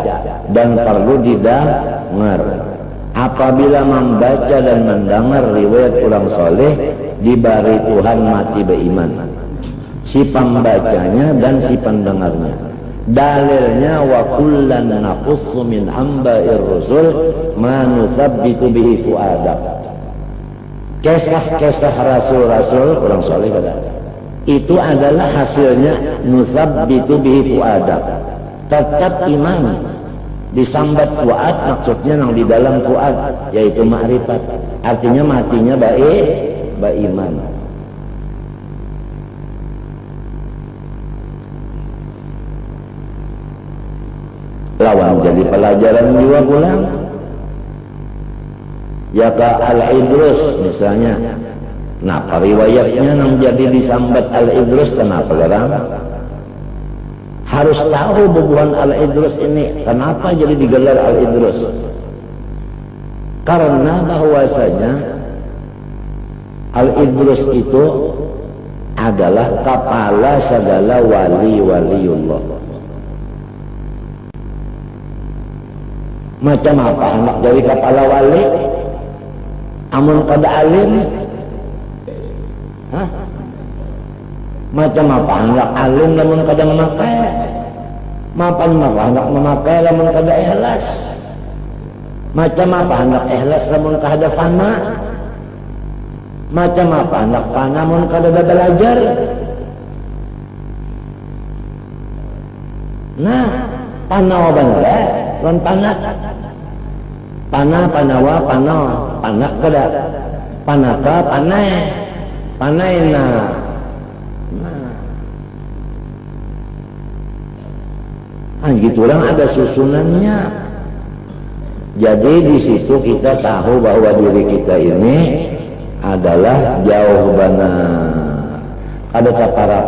dan perlu didengar. Apabila membaca dan mendengar riwayat orang soleh, diberi Tuhan mati beriman. Si pembacanya dan si pendengarnya. Dalilnya wa kullan naqussu min amba'ir rusul ma nuthabbitu bihi fuadak. Kisah-kisah rasul-rasul orang soleh kada. Itu adalah hasilnya nuthabbitu bihi fuadak. Tetap iman disambat fuad, maksudnya yang di dalam fuad yaitu ma'rifat. Artinya matinya beriman. Lawan jadi pelajaran juga pulang. ya ka al-idrus misalnya. Nah riwayatnya nang jadi disambat al-idrus kenapa orang? Harus tahu bubuhan al-idrus ini kenapa jadi digelar al-idrus. Karena bahwasanya al-idrus itu adalah kepala segala wali-waliullah. Macam apa anak dari kepala wali? Amun kada alim? Hah? Macam apa anak alim namun kada memakai? Mapan apa anak memakai namun kada ikhlas? Macam apa anak ikhlas namun kada fana? Macam apa anak fana namun kada belajar? Nah, panawa bener lan panak. Panawa panak kada. Panaka panai. Panaina. Gitu orang ada susunannya. Jadi di situ kita tahu bahwa diri kita ini adalah jauh benar. Ada para